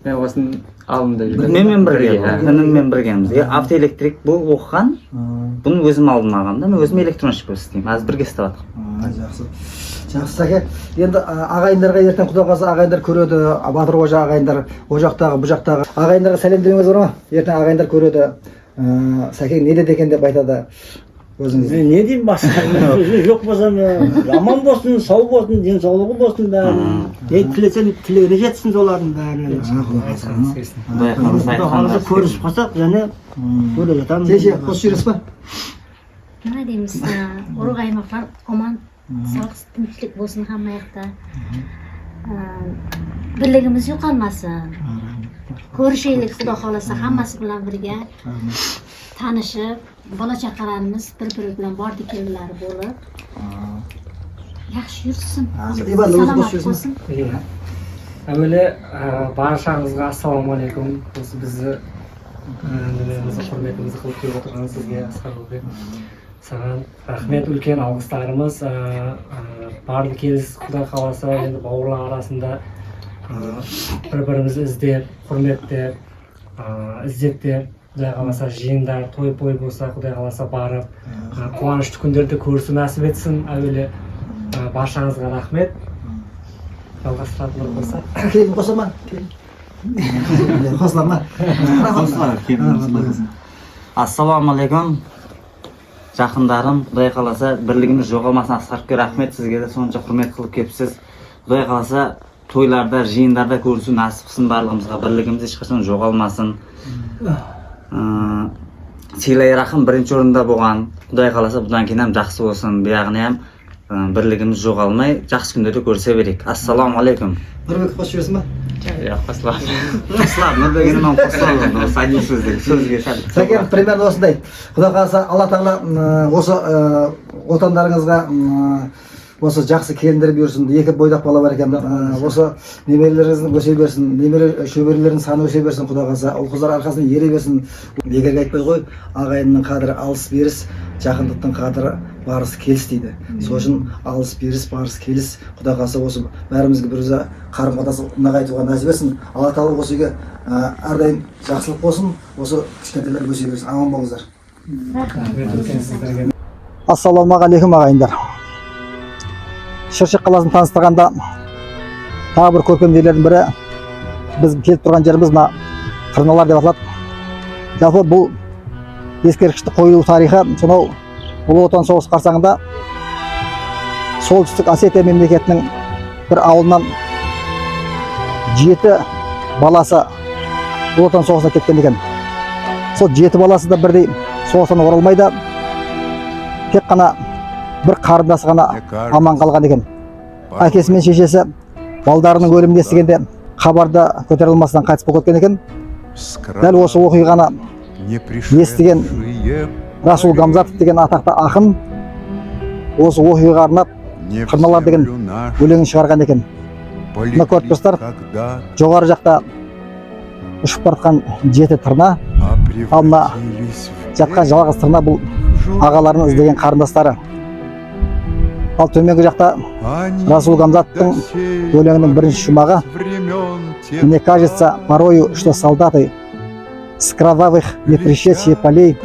Мен осының алдында менімен біргеміз. Автоэлектрик бұл оқыған, бұны өзім алдым алғам да, мен өзім электронщик болып істеймін. Аз бірге істеп жатырмын. Жақсы. Жақсы, Сәке. Енді ағайындарға ертең Құдай қаласа ағайындар көреді, Батыр қожа ағайындар, о жақтағы, бұл жақтағы ағайындарға сәлем беруіңіз бар ма? Ертең ағайындар көреді. Сәке не деді екен деп айтады. Өзіңіз. Не деймін басқа? Жоқ болса, аман болсын, сау болсын, денсаулығы болсын бәрін. Не тілесең тілегіне жетсін солардың бәрін. Құдай қаласа көрісіп қалсақ, және көре жатамыз. Кеше қос жүресіз ба? Мына дейміз, ұрық аймақтар аман, сақ тыныштық болсын хамаяқта. Бірлігіміз жоғалмасын. Көрішейлік Құдай қаласа хаммасы bilan бірге tanishib, bola chaqalarimiz bir-biri bilan bordi kelgilari bo'lib Yaxshi yursin. Salomat bo'lsin. Avvalo barchangizga assalomu alaykum. O'zi bizni nimamizni hurmatimizni qilib kelib o'tirgan sizga Asqar Sagan rahmat, ulkan alqishlarimiz. Barlik kez Xudo xolasa endi bovurlar orasida bir-birimizni izlab, hurmatlab, izzatdab, Xudo xolasa jiyinlar, to'y-po'y bo'lsa, Xudo xolasa borib, quvonchli kunlarda ko'rishni nasib etsin. Avvalo barchangizga rahmat. Жалғастыратындар болса. Келin қосама. Қосылама. Ассаламу алейкум. Жақындарым, Құдай қаласа бірлігіміз жоғалмасын. Асқарке рахмет, сізге де сонша құрмет қылып келіпсіз. Құдай қаласа тойларда, жиындарда көрісу насip қылсын барлығымызға. Бірлігіміз ешқашан жоғалмасын. Сыйлай рахым бірінші орында болған. Құдай қаласа бұдан кейін жақсы болсын. Бұяғына бірлігіміз жоғалмай, жақсы күндерді көрсе берейік. Ассаламу алейкум. Нұрбек қосып жүресің ба? Жоқ, қосылам. Қосылам, Нұрбек мен қосылам. Осы әдейі сөзге сәл. Сәкен, примерно осындай. Құдай қаласа, Алла Тағала осы отандарыңызға осы жақсы келіндер берсін. Екі бойдақ бала бар екен. Осы немерелеріңіздің өсе берсін, немере шөберелердің саны өсе берсін. Құдай қаласа, ұл қыздар арқасында ере берсін. Бекерге айтпай қой, ағайынның қадірі алыс беріс, жақындықтың қадірі барыс келіс дейді. Сол үшін алыс беріс, барыс келіс. Құдай қаласа осы бәрімізге бір өзі қарым қатынас нығайтуға нәсіп етсін. Алла Тағала осы үйге әрдайым жақсылық болсын. Осы кішкентайлар өсе берсін. Аман болыңыздар. Ассалаумағалейкум ағайындар. Шыршық қаласын таныстырғанда тағы бір көркем жерлердің бірі біз келіп тұрған жеріміз мына Қырналар деп аталады. Жалпы бұл ескерткішті қойылу тарихы сонау Ұлы Отан соғысы қарсаңында солтүстік Осетия мемлекетінің бір ауылынан 7 баласы Ұлы Отан соғысына кеткен екен. Сол 7 баласы да бірдей соғыстан оралмайды. Тек қана бір қарындасы ғана аман қалған екен. Әкесі мен шешесі балдарының өлімін естігенде хабарда көтере алмастан қайтыс болып кеткен екен. Дәл осы оқиғаны естіген Расул Гамзатов деген атақты ақын осы оқиғаға арнап Қырналар деген өлеңін шығарған екен. Мына көріп тұрсыздар, жоғары жақта ұшып бара жатқан 7 тырна, ал мына жатқан жалғыз тырна бұл ағаларының іздеген қарындастары. Ал төменгі жақта Расул Гамзатовтың өлеңінің бірінші шумағы «Мне кажется, порою, что солдаты с кровавых не пришедшие полей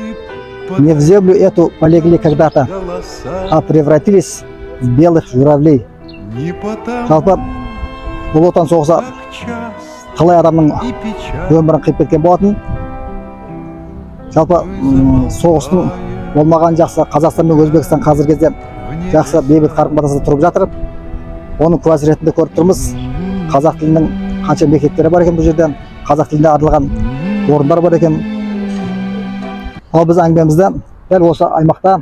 не в землю эту полегли когда-то, а превратились в белых журавлей». Жалпы Ұлы Отан соғысы қалай адамның өмірін қиып кеткен болатын. Жалпы соғыстың болмаған жақсы Қазақстан мен Өзбекстан қазір кезде жақсы бейбіт қарым-қатынасында тұрып жатыр. Оның куәсі ретінде көріп тұрмыз. Қазақ тілінің қанша мектептері бар екен бұл жерде, қазақ тілінде арналған орындар бар екен. Ал біз әңгімемізді дәл осы аймақта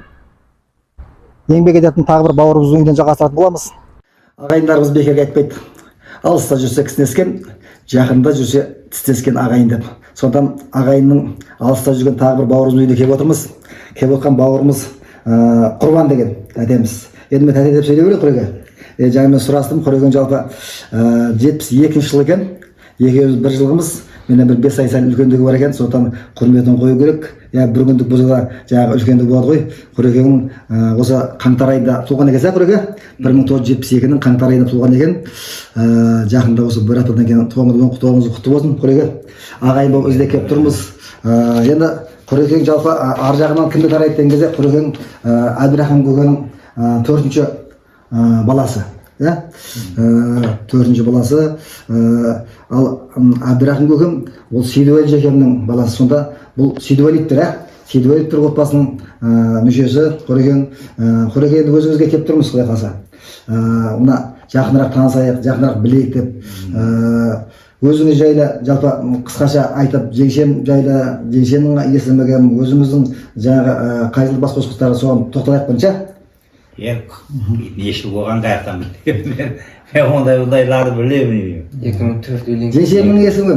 еңбек ететін тағы бір бауырымыздың үйінен жалғастыратын боламыз. Ағайындарымыз бекерге айтпайды. Алыста жүрсе кісінескен, жақында жүрсе тістескен ағайын деп. Сондықтан ағайынның алыста жүрген тағы бір бауырымыздың үйіне келіп отырмыз. Келіп отқан бауырымыз Құрбан деген тәтеміз. Енді мен тәте деп сөйлей берейін Құреге. Жаңа мен сұрастым, Құреген жалпы 72 жыл екен. Екеуміз бір жылғымыз. Менен бір 5 ай сайын үлкендігі бар екен. Сондықтан құрметін қою керек. Бір күндік болса да жаңағы үлкендігі болады ғой. Құрегенің осы қаңтар айында туған екен, Құреге. 1972-нің қаңтар айында туған екен. Жақында осы бір аптадан кейін туғаныңыз құтты болсын, Құреге. Ағайын болып іздеп келіп тұрмыз. Енді Құрекең жалпы ар жағынан кімді тарайды деген кезде Құрекең Әбдірахым көкенің 4-ші баласы. 4-ші баласы. Ал Әбдірахым көкем ол Сейдуәли жекемнің баласы. Сонда бұл Сейдуәлиевтер, Сейдуәлиевтер отбасының мүшесі Құрекең. Құрекеңді өзіңізге келіп тұрмыз, Құдай қаласа. Мына жақынырақ танысайық, жақынырақ білейік деп. Өзіңіз жайлы жалпы қысқаша айтып, жеңшем жайлы, жеңшемнің есімігі, өзіңіздің жаңағы қайсыл бас қосқыстары соған тоқталайық бірінші. Ешкі болған қаяқтан білемін. Мен ондайларды білемін. 2004 өлең. Жеңшемнің есімі?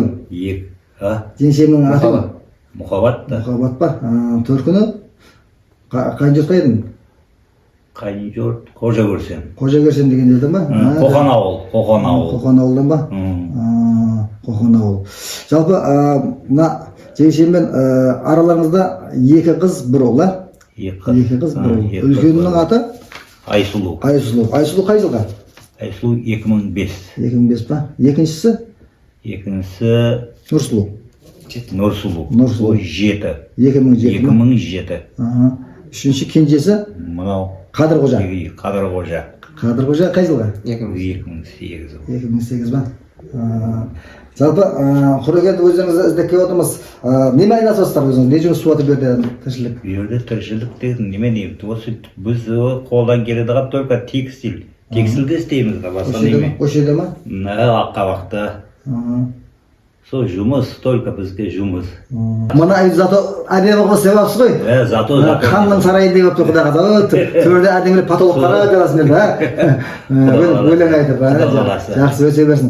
Жеңшемнің аты? Мұхаббат та. Мұхаббат па? Төркіні? Қайын жұртқа едің? Қайынжор қожа көрсен. Қожа көрсен деген жерде ма? Қоқан ауыл. Қоқан ауылдан ба? Қоқан ауыл. Жалпы мына жеңешеммен араларыңызда 2 қыз, 1 ұл, а? 2 қыз, 1 ұл. Үлкенінің аты? Айсұлу. Айсұлу қай жылға? Айсұлу 2005. 2005 па? Екіншісі? Екіншісі Нұрсұлу. Нұрсұлу. 7. 2007. Үшінші кенжесі? Мынау. Қадырқожа. Қадырқожа қай жылға? 2008. 2008 ба? Жалпы Құрегенді өздеріңізді іздеп келіп отырмыз. Неме айналысасыздар өзіңіз? Не жұмыс суаты берді тіршілік? Берді тіршілік деген неме деймін. Осы біз қолдан келеді ғап только текстиль. Текстильге істейміз ғап. Осы жерде ма? Аққабақты. Сол жұмыс, только бізге жұмыс. Мына зато әдемі қыз севапсыз ғой? Зато. Ханның сарайындай болып тұр құдағада. Төрде әдемі патолықтарға жарасымен ба? Өлең айтып. Жақсы өте берсін.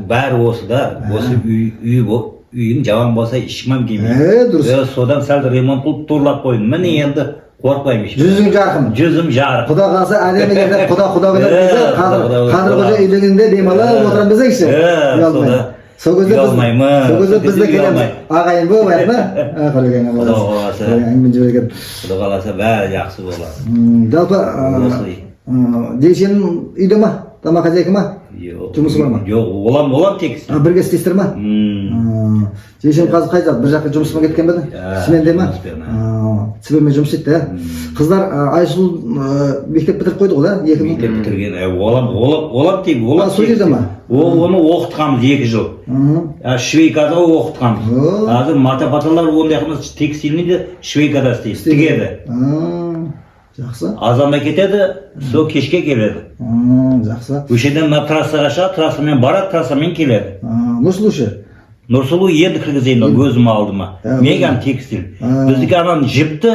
Бәрі осыда. Осы үйім жаман болса ішмем деймін. Дұрыс. Содан сәл ремонт қылып торлап қойдым. Міне енді қорқпаймын. Жүзің жарқын. Құда қалса әдемі кезде құда біледі. Қадырқожа үйленгенде демалып отырам десеңші. Сол кезде бізде келеміз. Ағайын болып айтма. Құда қаласа бәрі жақсы болады. Жалпы Жеңешенің үйде ма? Тамақ хозяйка ма? Жұмысы бар ма? Жоқ, олам текст. Бірге істейсіздер ма? Жеңешем қазір қай жақ? Бір жаққа жұмысыма кеткен беді? Сменде ма? Сменмен жұмыс етті. Қыздар Айсұлу мектеп бітіріп қойды ғой, да? Мектеп бітірген. Олам тек. Сол жерде ма? Оны оқытқанбыз 2 жыл. Швейкада оқытқанбыз. Қазір мата-паталар ондайқымыз текстильінде Швейкада істейді. Тігеді. Жақсы. Азанда кетеді, сол кешке келеді. Жақсы. Өшеден трассаға шығады, трассамен барады, трассамен келеді. Нұрсұлу ше? Нұрсұлу енді кіргізейін, өзім алдыма. Меган текстиль. Біздікі анан жіпті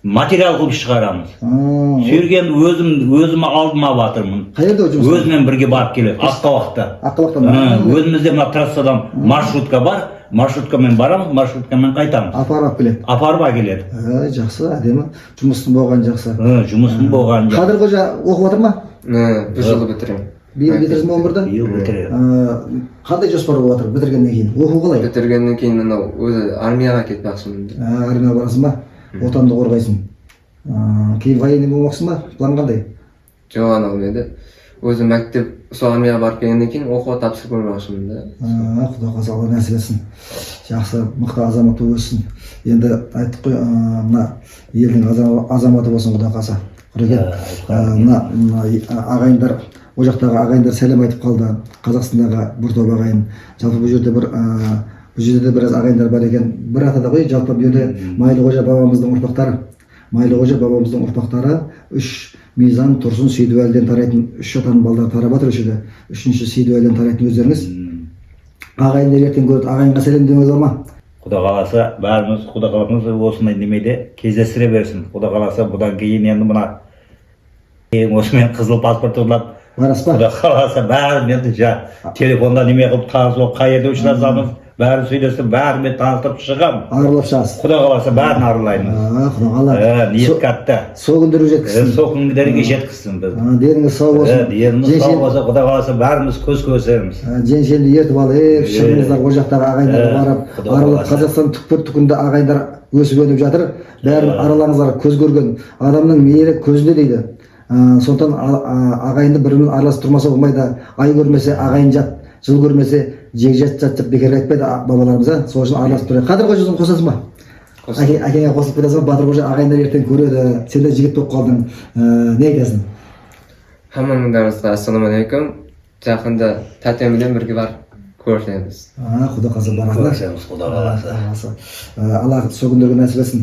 материал қылып шығарамыз. Сүйрген өзім алдыма батырмын. Қайерде жұмыс? Өзімен бірге барып келеді, Аққабақта. Өзімізде мына трассадан маршрутка бар. Маршруткамен барамыз, маршруткамен қайтамыз. Апарып келеді. Апарып келеді. Жақсы, әдемі. Жұмыстың болған жақсы. Жұмыстың болған жақсы. Қадырқожа оқып отыр ма? Бір жылы бітіремін. Биыл бітірсің бе 11-ді? Биыл бітіремін. Қандай жоспар болып отыр бітіргеннен кейін? Оқу қалай? Бітіргеннен кейін мынау өзі армияға кетпекшімін. Армияға барасың ба? Отанды қорғайсың. Кейін военный болмақсың ба? План қандай? Жоқ, анау еді. Өзі мектеп сол армияға барып келгеннен кейін оқуға тапсырып көрмекшімін да. Құда қаласа Алла нәсіп етсін. Жақсы, мықты азамат болып өссін. Енді айттық қой, мына елдің азаматы болсын Құда қаласа. Мына ағайындар, о жақтағы ағайындар сәлем айтып қалды. Қазақстандағы бір топ ағайын. Жалпы бұл жерде біраз ағайындар бар екен. Бір атада ғой, жалпы бұл жерде Майлықожа бабамыздың ұрпақтары. Майлықожа бабамыздың ұрпақтары 3 Мизан, Тұрсын, Сейдуәліден тарайтын 3 атаның балдары тарап жатыр өшеді. 3-ші Сейдуәліден тарайтын өздеріңіз. Ағайындар ертең көреді, ағайынға сәлем демеңіз бар ма? Құда қаласа, бәріміз Құда қаламыз осындай немеде кездестіре берсін. Құда қаласа, бұдан кейін енді мына осымен қызыл паспорт ұрлап, Құда қаласа бәрімен телефонда неме қылып танысып, қай жерде ұшырасамыз, бәрін сөйлесіп, бәрімен таныстырып шығамын. Арылап шығасыз. Құда қаласа бәрін арылаймыз. Құда қаласа. Ниет қатты. Сол күндерге жеткізсін. Сол күндерге жеткізсін біз. Деніңіз сау болсын. Деніміз сау болса, Құда қаласа бәріміз көз көрісеміз. Жеңешемді ертіп алып, шығыңыздар о жақтағы ағайындарға барып, аралап Қазақстан түкпір-түкпірінде ағайындар өсіп өніп жатыр. Бәрін аралаңыздар, көз көрген адамның мейірі көзінде дейді. Сондықтан ағайынды бірімен араласып тұрмаса болмайды. Ай көрмесе ағайын жат, жыл көрмесе жегжат жат деп бекер айтпайды бабаларымыз. Сол үшін араласып тұрайық. Қадырқожасын қосасың ба? Әкеңе қосылып кетесің ба? Батырқожа ағайындар ертең көреді. Сен де жігіт болып қалдың. Не айтасың? Хаммаңдарыңызға ассалаумағалейкум. Жақында тәтеммен бірге барып көрісеміз. Құда қаласа барасыңдар. Көрісеміз, Құда қаласа. Алла сол күндерге нәсіп етсін.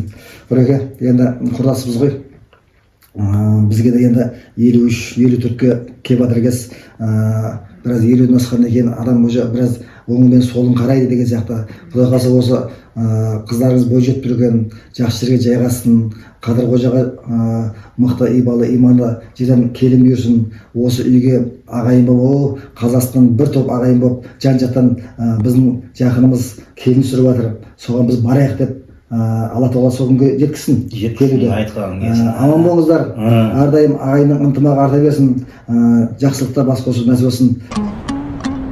Құреке, енді құрдасымыз ғой. Бізге де енді 53-54-ке келіп жатыр екенсіз. Біраз 50-ден асқаннан кейін адам уже біраз оңы мен солын қарайды деген сияқты. Құда қаласа осы қыздарыңыз бой жетіп жүрген, жақсы жерге жайғассын, Қадырқожаға мықты ибалы иманды жерден келін бұйырсын. Осы үйге ағайын болып, Қазақстан бір топ ағайын болып, жан-жақтан біздің жақынымыз келін сүріп жатыр. Соған біз барайық деп Алла Тағала сол күнге жеткізсін. Айтқаның Аман болыңыздар. Әрдайым ағайынның ынтымағы арта берсін. Жақсылықта бас қосу нәсіп болсын.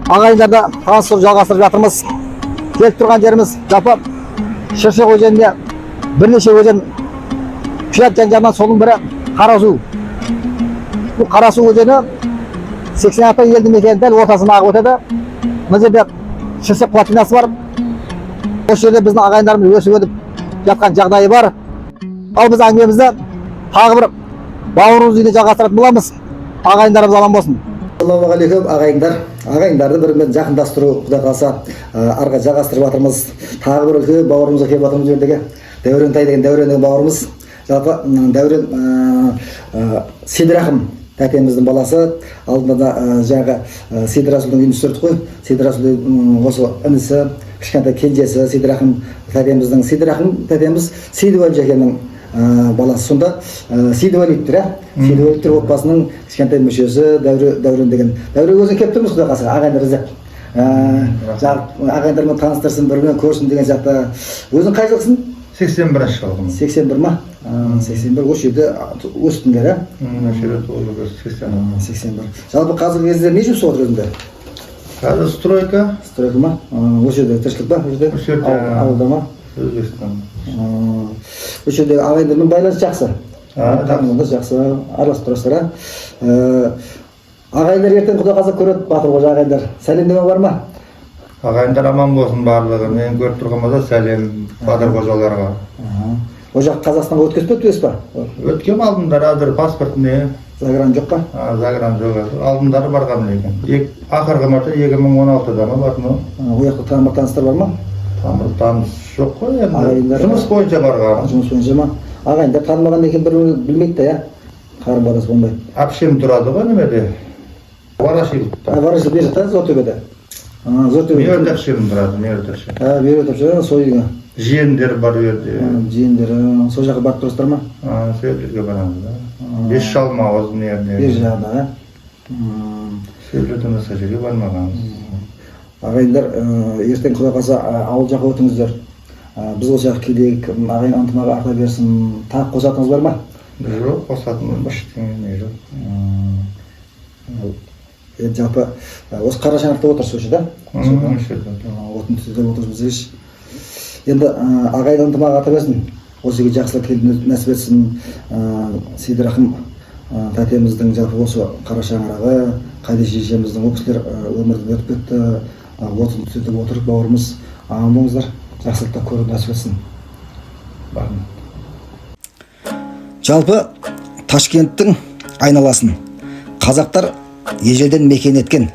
Ағайындарда танысып жалғастырып жатырмыз. Келіп тұрған жеріміз жалпы Шыршық өзенінде бірнеше өзен құят жан-жағынан, соның бірі Қарасу. Бұл Қарасу өзені 86 елді мекенінің дәл ортасынан ағып өтеді. Мына жерде Шыршық плотинасы бар. Осы жерде біздің ағайындарымыз өсіп өтіп жатқан жағдайы бар. Ал біз әңгімемізді тағы бір бауырымыз үйде жалғастыратын боламыз. Ағайындарымыз аман болсын. Ассалаумағалейкум ағайындар. Ағайындарды бірімен жақындастыру, Құдай қаласа, арға жалғастырып жатырмыз. Тағы бір үлкен бауырымызға келіп жатырмыз жердегі. Дәурентай деген Дәуреннің бауырымыз. Жалпы Дәурен Сейдірахым тәтеміздің баласы. Алдында да жаңағы Сейдірасылдың үйін түсірдік қой. Сейдірасылдың осы інісі, кішкентай кенжесі Сейдірахым тәтеміздің. Сейдірахым тәтеміз Сейдуәл Жәкеннің баласы. Сонда Сейдуәлиевтер, Сейдуәлиевтер отбасының кішкентай мүшесі Дәурен деген. Дәурен өзің келіп тұрмыз, Құдай қаласа, ағайындар іздеп. Ағайындармен таныстырсын, бір-бірімен көрсін деген сияқты. Өзің қай жылғысың? 81 жылғымын. 81 ма? 81. Осы жерде өстіңдер, Осы жерде толық 81. Жалпы қазіргі кезде не жұмыс отыр өзіңде? Қазір стройка. Стройка ма? Осы жерде тіршілік па? Осы жерде ауылда ма? Өзбекстан. Осы жерде ағайындармен байланыс жақсы. Танымыңыз жақсы, араласып тұрасыздар. Ағайындар ертең Құдай қаласа көреді, Батыр қожа ағайындар. Сәлемдеме бар ма? Ағайындар аман болсын барлығы. Мен көріп тұрғанымда сәлем Батыр қожаларға. О жақ Қазақстанға өткізіп өтпес па? Өткем алдындар, әзір паспорт не? Загран жоқ па? Загран жоқ. Алдындары барған екен. Ақырғы марта 2016-да ма бардым. О жақта тамыр таныстар бар ма? Тамыр таныс жоқ қой енді. Жұмыс бойынша барған. Жұмыс бойынша ма? Ағайындар танымаған екен бір білмейді да, я? Қарым барасы болмайды. Әпшем тұрады ғой немеде? Ворошиловта. Ворошилов бер жақта, Зортөбеде. Мерді әпшем тұрады, мерді әпшем. Мерді әпшем, сол үйге. Жиендер бар жерде. Жиендер, сол жаққа барып тұрсыздар ма? Сол жерге барамыз да. Бес шалма осы нерде. Бер жағда, Сол жерден осы жерге бармағанбыз. Ағайындар, ертең Құдай қаласа ауыл жаққа өтіңіздер. Біз осы жаққа келейік, ағайын ынтымағы арта берсін. Тағы қосатыңыз бар ма? Жоқ, қосатынымыз ештеңе жоқ. Енді жалпы осы Қарашаңырақта отырсыз осы да? Отын түзетіп отырсыз біз. Енді ағайын ынтымағы арта берсін. Осы жерге жақсылық келіп нәсіп етсін. Сейдірахым тәтеміздің жалпы осы Қарашаңырағы, Қайда жежеміздің ол кісілер өмірден өтіп кетті. Отын түзетіп отырып бауырымыз. Аман болыңыздар. Жақсылықта көріп нәсіп етсін. Жалпы Ташкенттің айналасын қазақтар ежелден мекен еткен.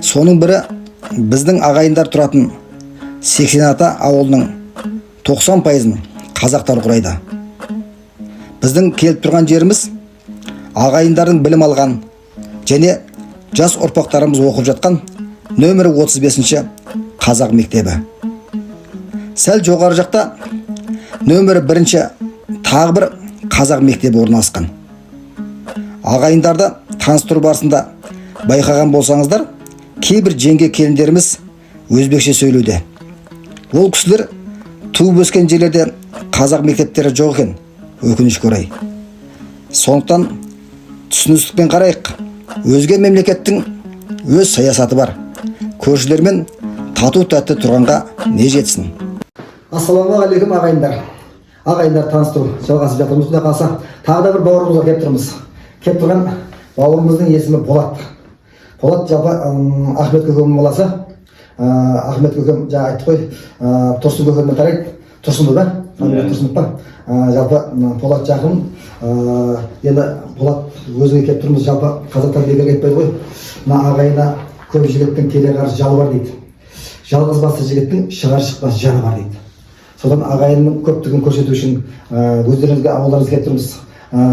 Соның бірі біздің ағайындар тұратын 80 ауылының 90%-ын қазақтар құрайды. Біздің келіп тұрған жеріміз ағайындардың білім алған және жас ұрпақтарымыз оқып жатқан нөмірі 35-ші қазақ мектебі. Сәл жоғары жақта нөмірі 1-ші тағы бір қазақ мектебі орналасқан. Ағайындарды таныстыру барысында байқаған болсаңыздар, кейбір жеңге келіндеріміз өзбекше сөйлеуде. Ол кісілер туып өскен жерлерде қазақ мектептері жоқ екен, өкінішке орай. Сондықтан түсіністікпен қарайық. Өзге мемлекеттің өз саясаты бар. Көршілермен тату-тәтті тұрғанға не жетсін. Ассалаумағалейкум ағайындар. Ағайындар таныстыру жалғасып жатырмыз. Құдай қаласа, тағы да бір бауырымызға келіп тұрмыз. Келіп тұрған бауырымыздың есімі Болат. Болат жалпы Ахмет көкемнің баласы. Ахмет көкем жаңа айтты ғой, Тұрсын көкемнен тарайды. Тұрсынбы ба? Тұрсынбы ба? Жалпы Болат жақын. Енді Болат өзіңе келіп тұрмыз. Жалпы қазақтар бекер айтпайды ғой. Мына ағайына көп жігіттің келе қарсы жалы бар дейді. Жалғыз басты жігіттің шығар шықпас жаны бар дейді. Содан ағайынның көптігін көрсету үшін өздеріңізге ауылдарыңызға келіп тұрмыз.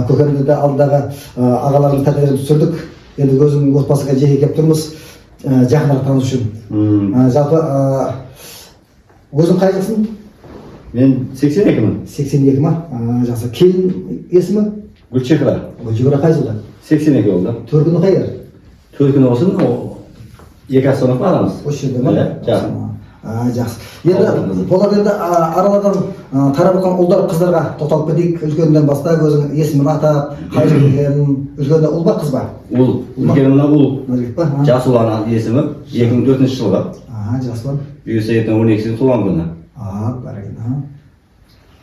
Көкемді де алдағы ағаларымыз тәтелерімізді түсірдік. Енді өзімнің отбасыға жеке келіп тұрмыз. Жақынырақ таныс үшін. Жалпы өзің қай жылсың? Мен 82-мін. 82 ма? Жақсы. Келін есімі? Гүлчехра. Гүлчехра қай жылда? 82 болды. Төркіні қай жер? Төркіні осының екі астанов арамыз. Осы жерде ма? Жақсы. Енді болар енді аралардан тарап жатқан ұлдар қыздарға тоқталып кетейік. Үлкеннен бастап өзің есімін атап, қай жерде екенін, үлкені ұл ба қыз ба? Ұл. Үлкені ұл. Жасұлан есімі 2004 жылғы. Жасұлан. Бүйесайдың 12-сі туған күні. Бәрекелді.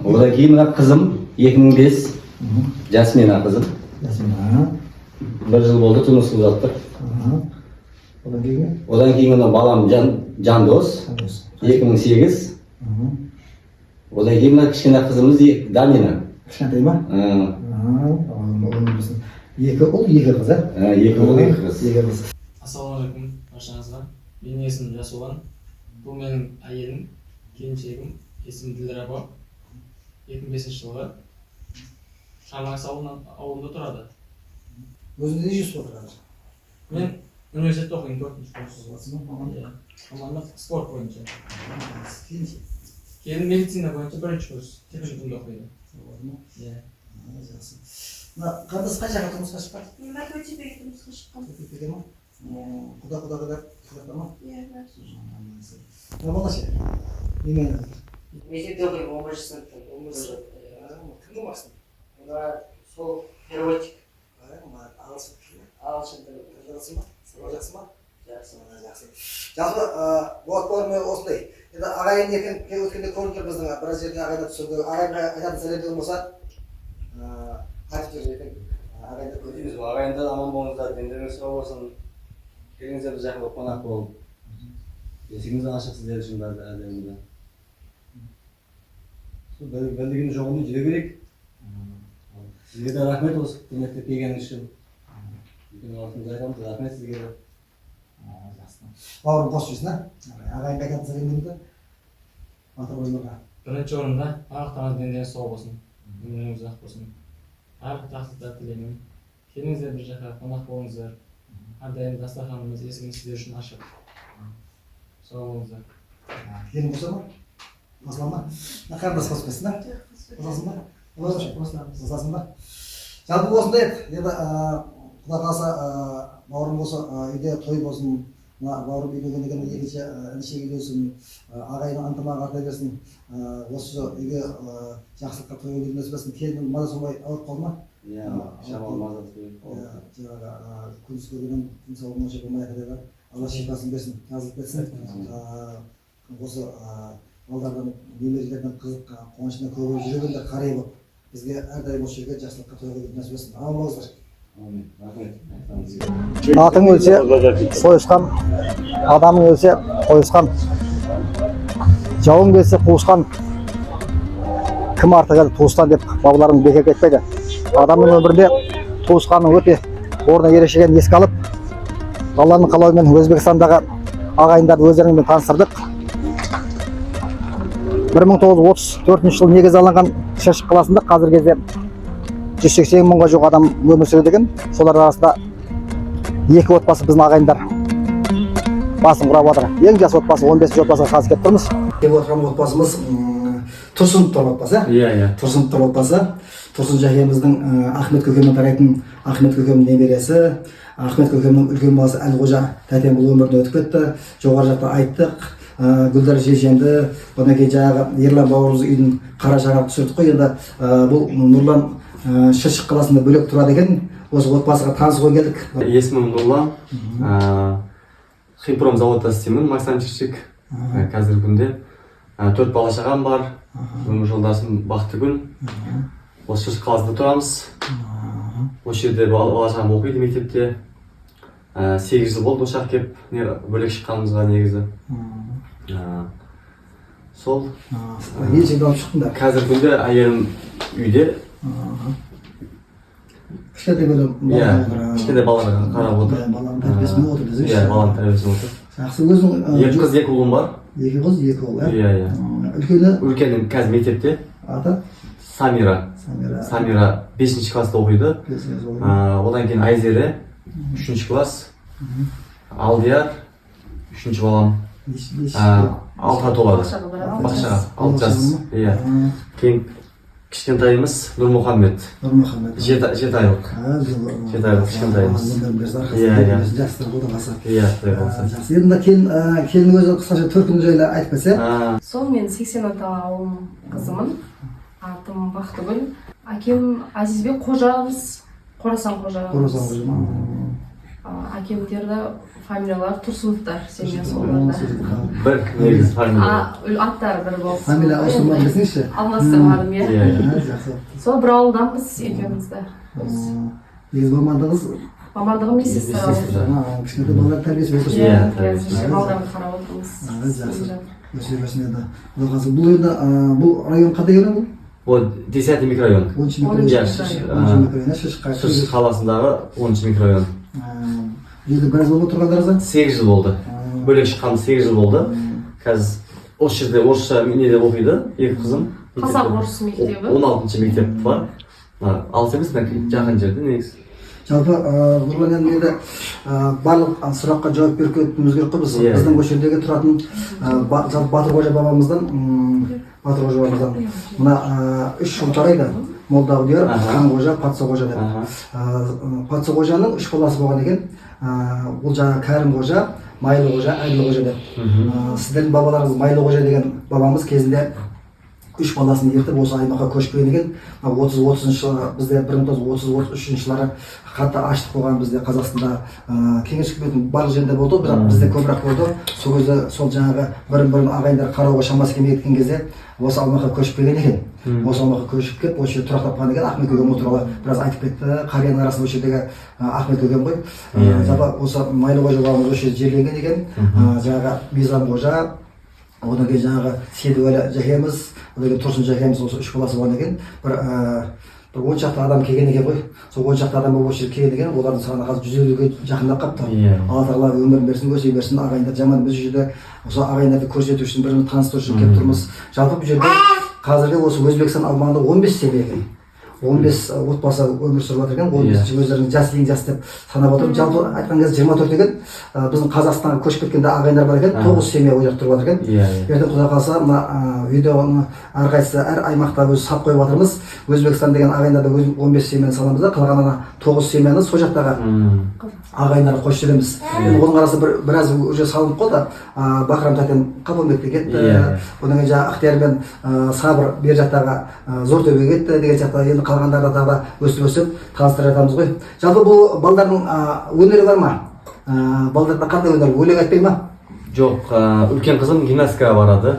Одан кейін мына қызым 2005 Жасмина қызым. Бір жыл болды тұрмыс қылып жаттық. Одан кейін мына балам Жандос 2008. Одан кейін мына кішкене қызымыз Дамина. Кішкентай ма? Екі ұл, екі қыз, Екі ұл, екі қыз. Ассалаумағалейкум баршаңызға. Менің есімім Жасұлан. Бұл менің әйелім, келіншегім, есімі Ділдәр апа. 2005 жылғы Шамағас ауылында тұрады. Өзіңіз не жүрсіз отырады? Мен университетте оқимын, 4-ші курс. Мамандық спорт бойынша. Келін медицина бойынша 1-ші курс, техникумда оқиды. Қандас қай жаққа тұрмысқа шыққан? Мен Матөтепеге тұрмысқа шыққам. Матөтепеге ма? Құда қыдап Иә, бар. Бала ше? Немен? Мектепте оқимын, 11-ші сыныпта. Кімге барсың? Сол переводчик. Ағылшын тілі жақсы ма? Сабақ жақсы ма? Жақсы. Жалпы болады болар ма осындай. Енді ағайын екен өткенде көріп тұр біздің біраз жерде ағайындар түсірді. Ағайынға айтатын сәлемдерің болса айтып жүр екен. Ағайындар көрдіңіз. Ағайындар аман болыңыздар, дендеріңіз сау болсын. Келіңіздер біз жақында қонақ болып. Есігіңіз ашық сіздер үшін әлемде. Білдігін жоғын жүре берейік. Сізге де рахмет осы құрметке келгеніңіз үшін. Үлкен уақытыңызды айтамыз, рахмет сізге де. Бауырым қос жүрсін, ағайынға айтатын сәлемдеріңді батыр ойынға. Бірінші орында ағықтарыңыз дендеріңіз сау болсын, өміріңіз ұзақ болсын. Барлық жақсылықтар тілеймін. Келіңіздер бір жаққа қонақ болыңыздар. Әрдайым дастарханымыз есігіміз сіздер үшін ашық. Сау болыңыздар. Келін болса ма? Қосыла ма? Қарындас қосып кетсін, қосасың ба? Қосасың ба? Жалпы осындай еді. Енді құда қаласа бауырым болса үйде той болсын, бауырым үйленген деген екінші інішек үйлесін, ағайын ынтымақ арта берсін, осы үйге жақсылыққа тойға келмес болсын. Келін маза солмай ауырып қалды ма? Иә, шамал маза тойып. Жаңағы күндіз көрген денсаулығын онша болмай жатады. Алла шипасын берсін, жазылып кетсін. Осы балдардан, немерелерден қызық, қуанышына көбейіп жүргенде қарай болып, бізге әрдайым осы жерге жақсылыққа тойға келмес болсын. Аман болыңыздар. Атың өлсе сойысқан, адамың өлсе қойысқан, жауың келсе қуысқан, кім артық еді туыстан деп бабаларым бекер кетпейді. Адамның өмірінде туысқанның өте орны ерекше екенін еске алып, Алланың қалауымен Өзбекстандағы ағайындарды өздеріңмен таныстырдық. 1934 жылы негізі алынған Шыршық қаласында қазір кезде 180 мыңға жоқ адам өмір сүреді екен. Солар арасында 2 отбасы біздің ағайындар басын құрап отыр. Ең жас отбасы 15 отбасыға қазір келіп тұрмыз. Келіп отырған отбасымыз Тұрсыновтар отбасы. Иә. Тұрсыновтар отбасы. Тұрсын жәкеміздің Ахмет көкемнен тарайтын Ахмет көкемнің немересі. Ахмет көкемнің үлкен баласы Әлқожа тәтем бұл өмірден өтіп кетті. Жоғары жақта айттық. Гүлдар шешемді, одан кейін жаңағы Ерлан бауырымыз үйдің қара шағап түсірдік қой. Енді бұл Нұрлан Шыршық қаласында бөлек тұрады екен. Осы отбасыға танысуға келдік. Есімім Нұрлан. Химпром заводта істеймін, Максан Шыршық. Қазіргі күнде 4 бала шағам бар. Өмір жолдасым Бақтыгүл. Осы Шыршық қаласында тұрамыз. Осы жерде бала шағам оқиды мектепте. 8 жыл болды осы жаққа келіп, бөлек шыққанымызға негізі. Сол. Қазіргі күнде әйелім үйде. Кішкентай балаларға қарап отыр. Баланың тәрбиесіне отыр десеңші. Иә, баланың тәрбиесіне отыр. Жақсы, өзің 2 қыз 2 ұлым бар. 2 қыз 2 ұл, Иә. Үлкені қазір мектепте. Аты? Самира. Самира 5-ші класста оқиды. Одан кейін Айзере 3-ші класс. Алдияр 3-ші балам. 6-ға толады. Бақшаға 6 жас. Кейін кішкентайымыз Нұрмұхаммед. Нұрмұхаммед. 7 айлық. 7 айлық кішкентайымыз. Иә. Жақсы, Құдай қаласа. Иә, Құдай қаласа. Жақсы. Енді мына келін өзі қысқаша төркіні жайлы айтып берсе. Сол мен 86 ауылым қызымын. Атым Бақтыгүл. Әкем Азизбек қожамыз. Қорасан қожа. Әкемдерді фамилиялар Тұрсыновтар, семья соларда. Бір негіз фамилия. Аттары бір болсын. Фамилия ауыстырмай білсеңші? Алмастырмадым, иә. Сол бір ауылданбыз екеумізді. Негіз мамандығыз? Мамандығым медсестра. Кішкентай балалар тәрбиесі өтірсіз. Иә, қазір балаларды қарап отырмыз. Жақсы. Өсе берсін енді. Бұл енді, бұл район қандай район бұл? Ол 10 микрорайон. 10 микрорайон. Шыршық қаласындағы 10 микрорайон. Енді біраз болды тұрғандарыңызда? 8 жыл болды. Бөлек шыққанымыз 8 жыл болды. Қазір осы жерде орысша неде оқиды, екі қызым. Қазақ орыс мектебі. 16 мектеп бар. Алыс емес, жақын жерде негізі. Жалпы Нұрлан енді барлық сұраққа жауап беріп кетуіміз керек қой біз. Біздің осы жердегі тұратын Батырқожа бабамыздан мына 3 жыл тарайды. Молдағдияр, Қанқожа, Патсақожа деп. Патсақожаның 3 баласы болған екен. Бұл жаңа Кәрімқожа, Майлықожа, Әділқожа деп. Сіздердің бабаларыңыз Майлықожа деген бабамыз кезінде 3 баласын ертіп осы аймаққа көшпеген екен. 30-30 жылы бізде 1933 жылдары қатты аштық болған бізде Қазақстанда кеңес үкіметінің барлық жерінде болды, бірақ бізде көбірек болды. Сол кезде сол жаңағы бірін-бірін ағайындар қарауға шамасы келмей кеткен кезде осы аймаққа көшіп келген екен. Осы аймаққа көшіп келіп, осы жерде тұрақтап қалған екен. Ахмет Көкем туралы біраз айтып кетті. Қарияның арасында осы жердегі Ахмет Көкем ғой. Жалпы осы Майлықожа бабамыз осы жерде жерленген екен. Жаңағы Бизан қожа, одан кейін жаңағы Сейдуәлі жәкеміз, одан кейін Тұрсын жәкеміз осы 3 баласы болған екен. Бір 10 шақты адам келген екен ғой. Сол 10 шақты адам осы жерге келген екен. Олардың саны қазір 150-ге жақындап қалыпты. Алла тағала өмірін берсін, өсе берсін. Ағайындар жаман біз жерде осы ағайындарды көрсету үшін, бірімізді таныстыру үшін келіп тұрмыз. Жалпы бұл жерде қазіргі осы Өзбекстан аумағында 15 семья екен. 15 отбасы өмір сүріп жатыр екен. 15 өздерінің жас ең жас деп санап отыр. Жалпы айтқан кезде 24 екен. Біздің Қазақстанға көшіп кеткенде ағайындар бар екен. 9 семья ол жақта тұрып жатыр екен. Ертең Құдай қаласа мына видеоны әрқайсысы әр аймақта өзі сап қойып жатырмыз. Өзбекстан деген ағайындарды 15 семьяны саламыз да, қалғанына 9 семьяны сол жақтағы ағайындарды қосып жібереміз. Енді оның арасы біраз уже салынып қалды. Бахрам Татен Қапылбекке кетті. Одан кейін жаңағы Ықтияр мен Сабыр бер жақтағы Зортөбеге кетті деген сияқты. Енді қалғандарды тағы да өсіп таныстырып жатамыз ғой. Жалпы бұл балдардың өнері бар ма? Балдарда қандай өнер? Өлең айтпай ма? Жоқ, үлкен қызым гимнастикаға барады.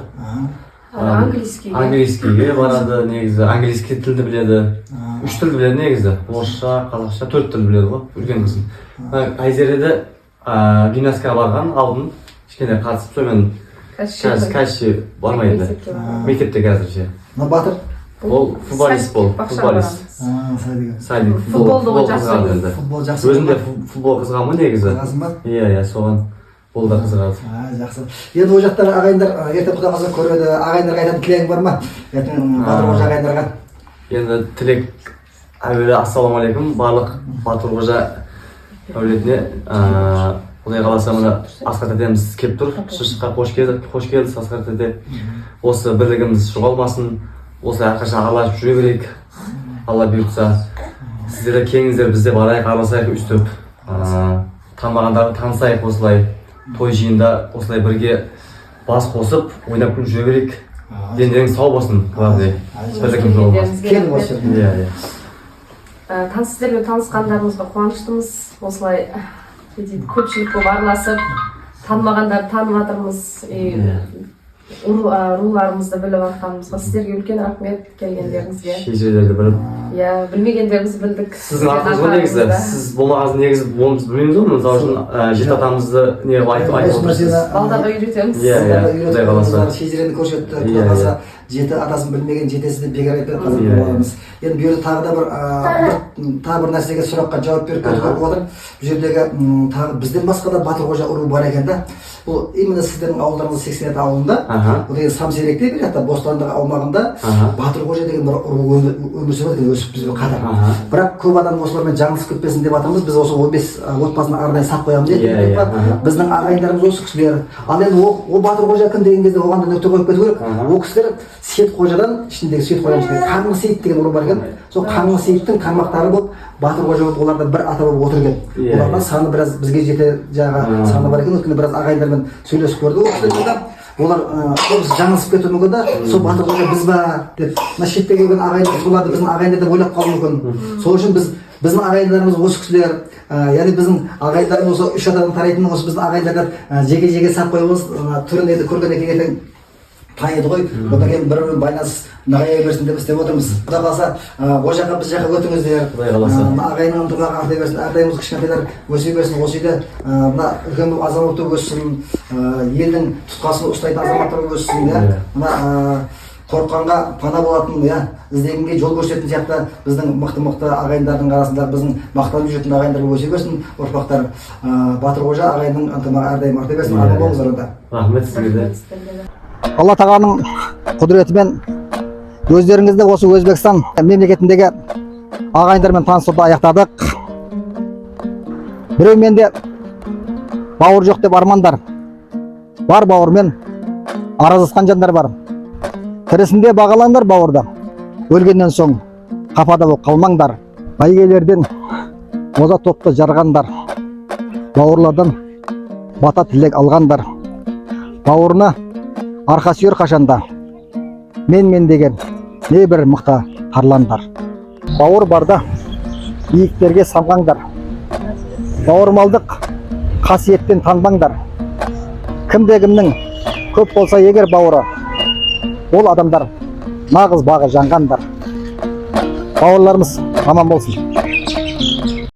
Английскийге барады, негізі английский тілді біледі. 3 тілді біледі негізі. Орысша, қазақша 4 тіл біледі ғой, үлкен қызым. Айзереде гимнастикаға барған алдын кішкене қатысып, сонымен қазір бармайды. Мектепте қазірше. Батыр? Ол футболист бол, футболист. Сайлик, футбол қызғады. Өзім де футбол қызғамын негізі. Қызғасың ба? Иә, соған ол да қызғады. Жақсы. Енді ол жақтағы ағайындар ертең Құдай қаласа көреді. Ағайындарға айтатын тілегің бар ма? Ертең Батырқожа ағайындарға. Енді тілек әуелі ассалаумағалейкум барлық Батырқожа әулетіне. Құдай қаласа мына Асқар тәтеміз келіп тұр. Шыршыққа қош келдіңіз Асқар тәте. Осы бірлігіміз жоғалмасын. Осы әрқашан араласып жүре берейік. Алла бұйыртса. Сіздер келіңіздер, біз де барайық, араласайық өстіп. Танымағандарды танысайық осылай. Той жиында осылай бірге бас қосып, ойнап күліп жүре берейік. Дендеріңіз сау болсын, главный. Бірлігіміз жоғалмасын. Келің осы. Сіздермен танысқандарыңызға қуаныштымыз. Осылай көпшілік болып араласып, танымағандарды танып жатырмыз. Руларымызды біліп жатқанымызға сіздерге үлкен рахмет келгендеріңізге. Шежірелерді біліп. Иә, білмегендерімізді білдік. Сіздің артыңыз ғой негізі. Сіз болмағаныңыз негізі біз білмейміз ғой. Мысалы үшін жеті атамызды не айтып отырсыз. Балдарға үйретеміз. Құдай қаласа. Шежірені көрсетті. Құдай қаласа жеті атасын білмеген жетесі де бекер айтпайды қазір балаларымыз. Енді бұл жерде тағы бір нәрсеге сұраққа жауап беріп кетуге отыр. Бұл жердегі тағы бізден басқа да Батырқожа ұру бар екен да. бұл именно сіздердің ауылдарыңыз 87 ауылында, бұл деген Самсеректе бір жақта Бостандық аумағында Батыр Қожа деген бір ұры өмір сүріп жатыр, өсіп бізбен қатар. Бірақ көп адам осылармен жаңылысып кетпесін деп жатырмыз. Біз осы 15 отбасын арнайы сап қоямыз дедік. Біздің ағайындарымыз осы кісілер. Ал енді ол Батыр Қожа кім деген кезде оған да нүкте қойып кету керек. Ол кісілер Сейіт Қожадан, ішіндегі Сейіт Қожаның Қаңлы Сейіт деген ұры бар екен. Сол Қаңлы Сейіттің қармақтары болып Батыр Қожа болып оларда бір ата болып отыр екен. Олардан саны біраз бізге жете жаңа саны бар екен. Өткенде біраз ағайындармен сөйлесіп көрдік. Ол кісілерде олар көбісі жаңылысып кетуі мүмкін да, сол Батыр Қожа біз ба деп, мына шетте келген ағайындар соларды біздің ағайындар деп ойлап қалуы мүмкін. Сол үшін біздің ағайындарымыз осы кісілер, яғни біздің ағайындарымыз осы 3 адамнан тарайтын осы біздің ағайындарға жеке сап қойғымыз түрін енді көргеннен кейін ертең таниды ғой. Одан кейін бір-бірімен байланыс нығая берсін деп істеп отырмыз. Құда қаласа ол жаққа біз жаққа өтіңіздер. Ағайынның ынтымағы арта берсін, әрдайым кішкентайлар өсе берсін. Осы үйде мына үлкен азаматтар өссін, елдің тұтқасын ұстайтын азаматтар өссін. Мына қорыққанға пана болатын, іздегенге жол көрсететін сияқты біздің мықты ағайындардың арасында біздің мақтанып жүретін ағайындар өсе берсін. Ұрпақтар Батыр Қожа ағайынның ынтымағы әрдайым арта берсін. Аман болыңыздар онда. Рахмет сізге. Алла тағаланың құдіретімен өздеріңізді осы Өзбекстан мемлекетіндегі ағайындармен танысуды аяқтадық. Біреумен де бауыр жоқ деп армандар. Бар бауырмен аразасқан жандар бар. Тірісінде бағалаңдар бауырда. Өлгеннен соң қапада болып қалмаңдар. Бәйгелерден оза топты жарғандар. Бауырлардан бата тілек алғандар. Бауырына арқа сүйер қашанда. Мен деген не бір мықты тарландар. Бауыр барда биіктерге самғаңдар. Бауырмалдық қасиеттен танбаңдар. Кімде-кімнің көп болса егер бауыры, ол адамдар нағыз бағы жанғандар. Бауырларымыз аман болсын.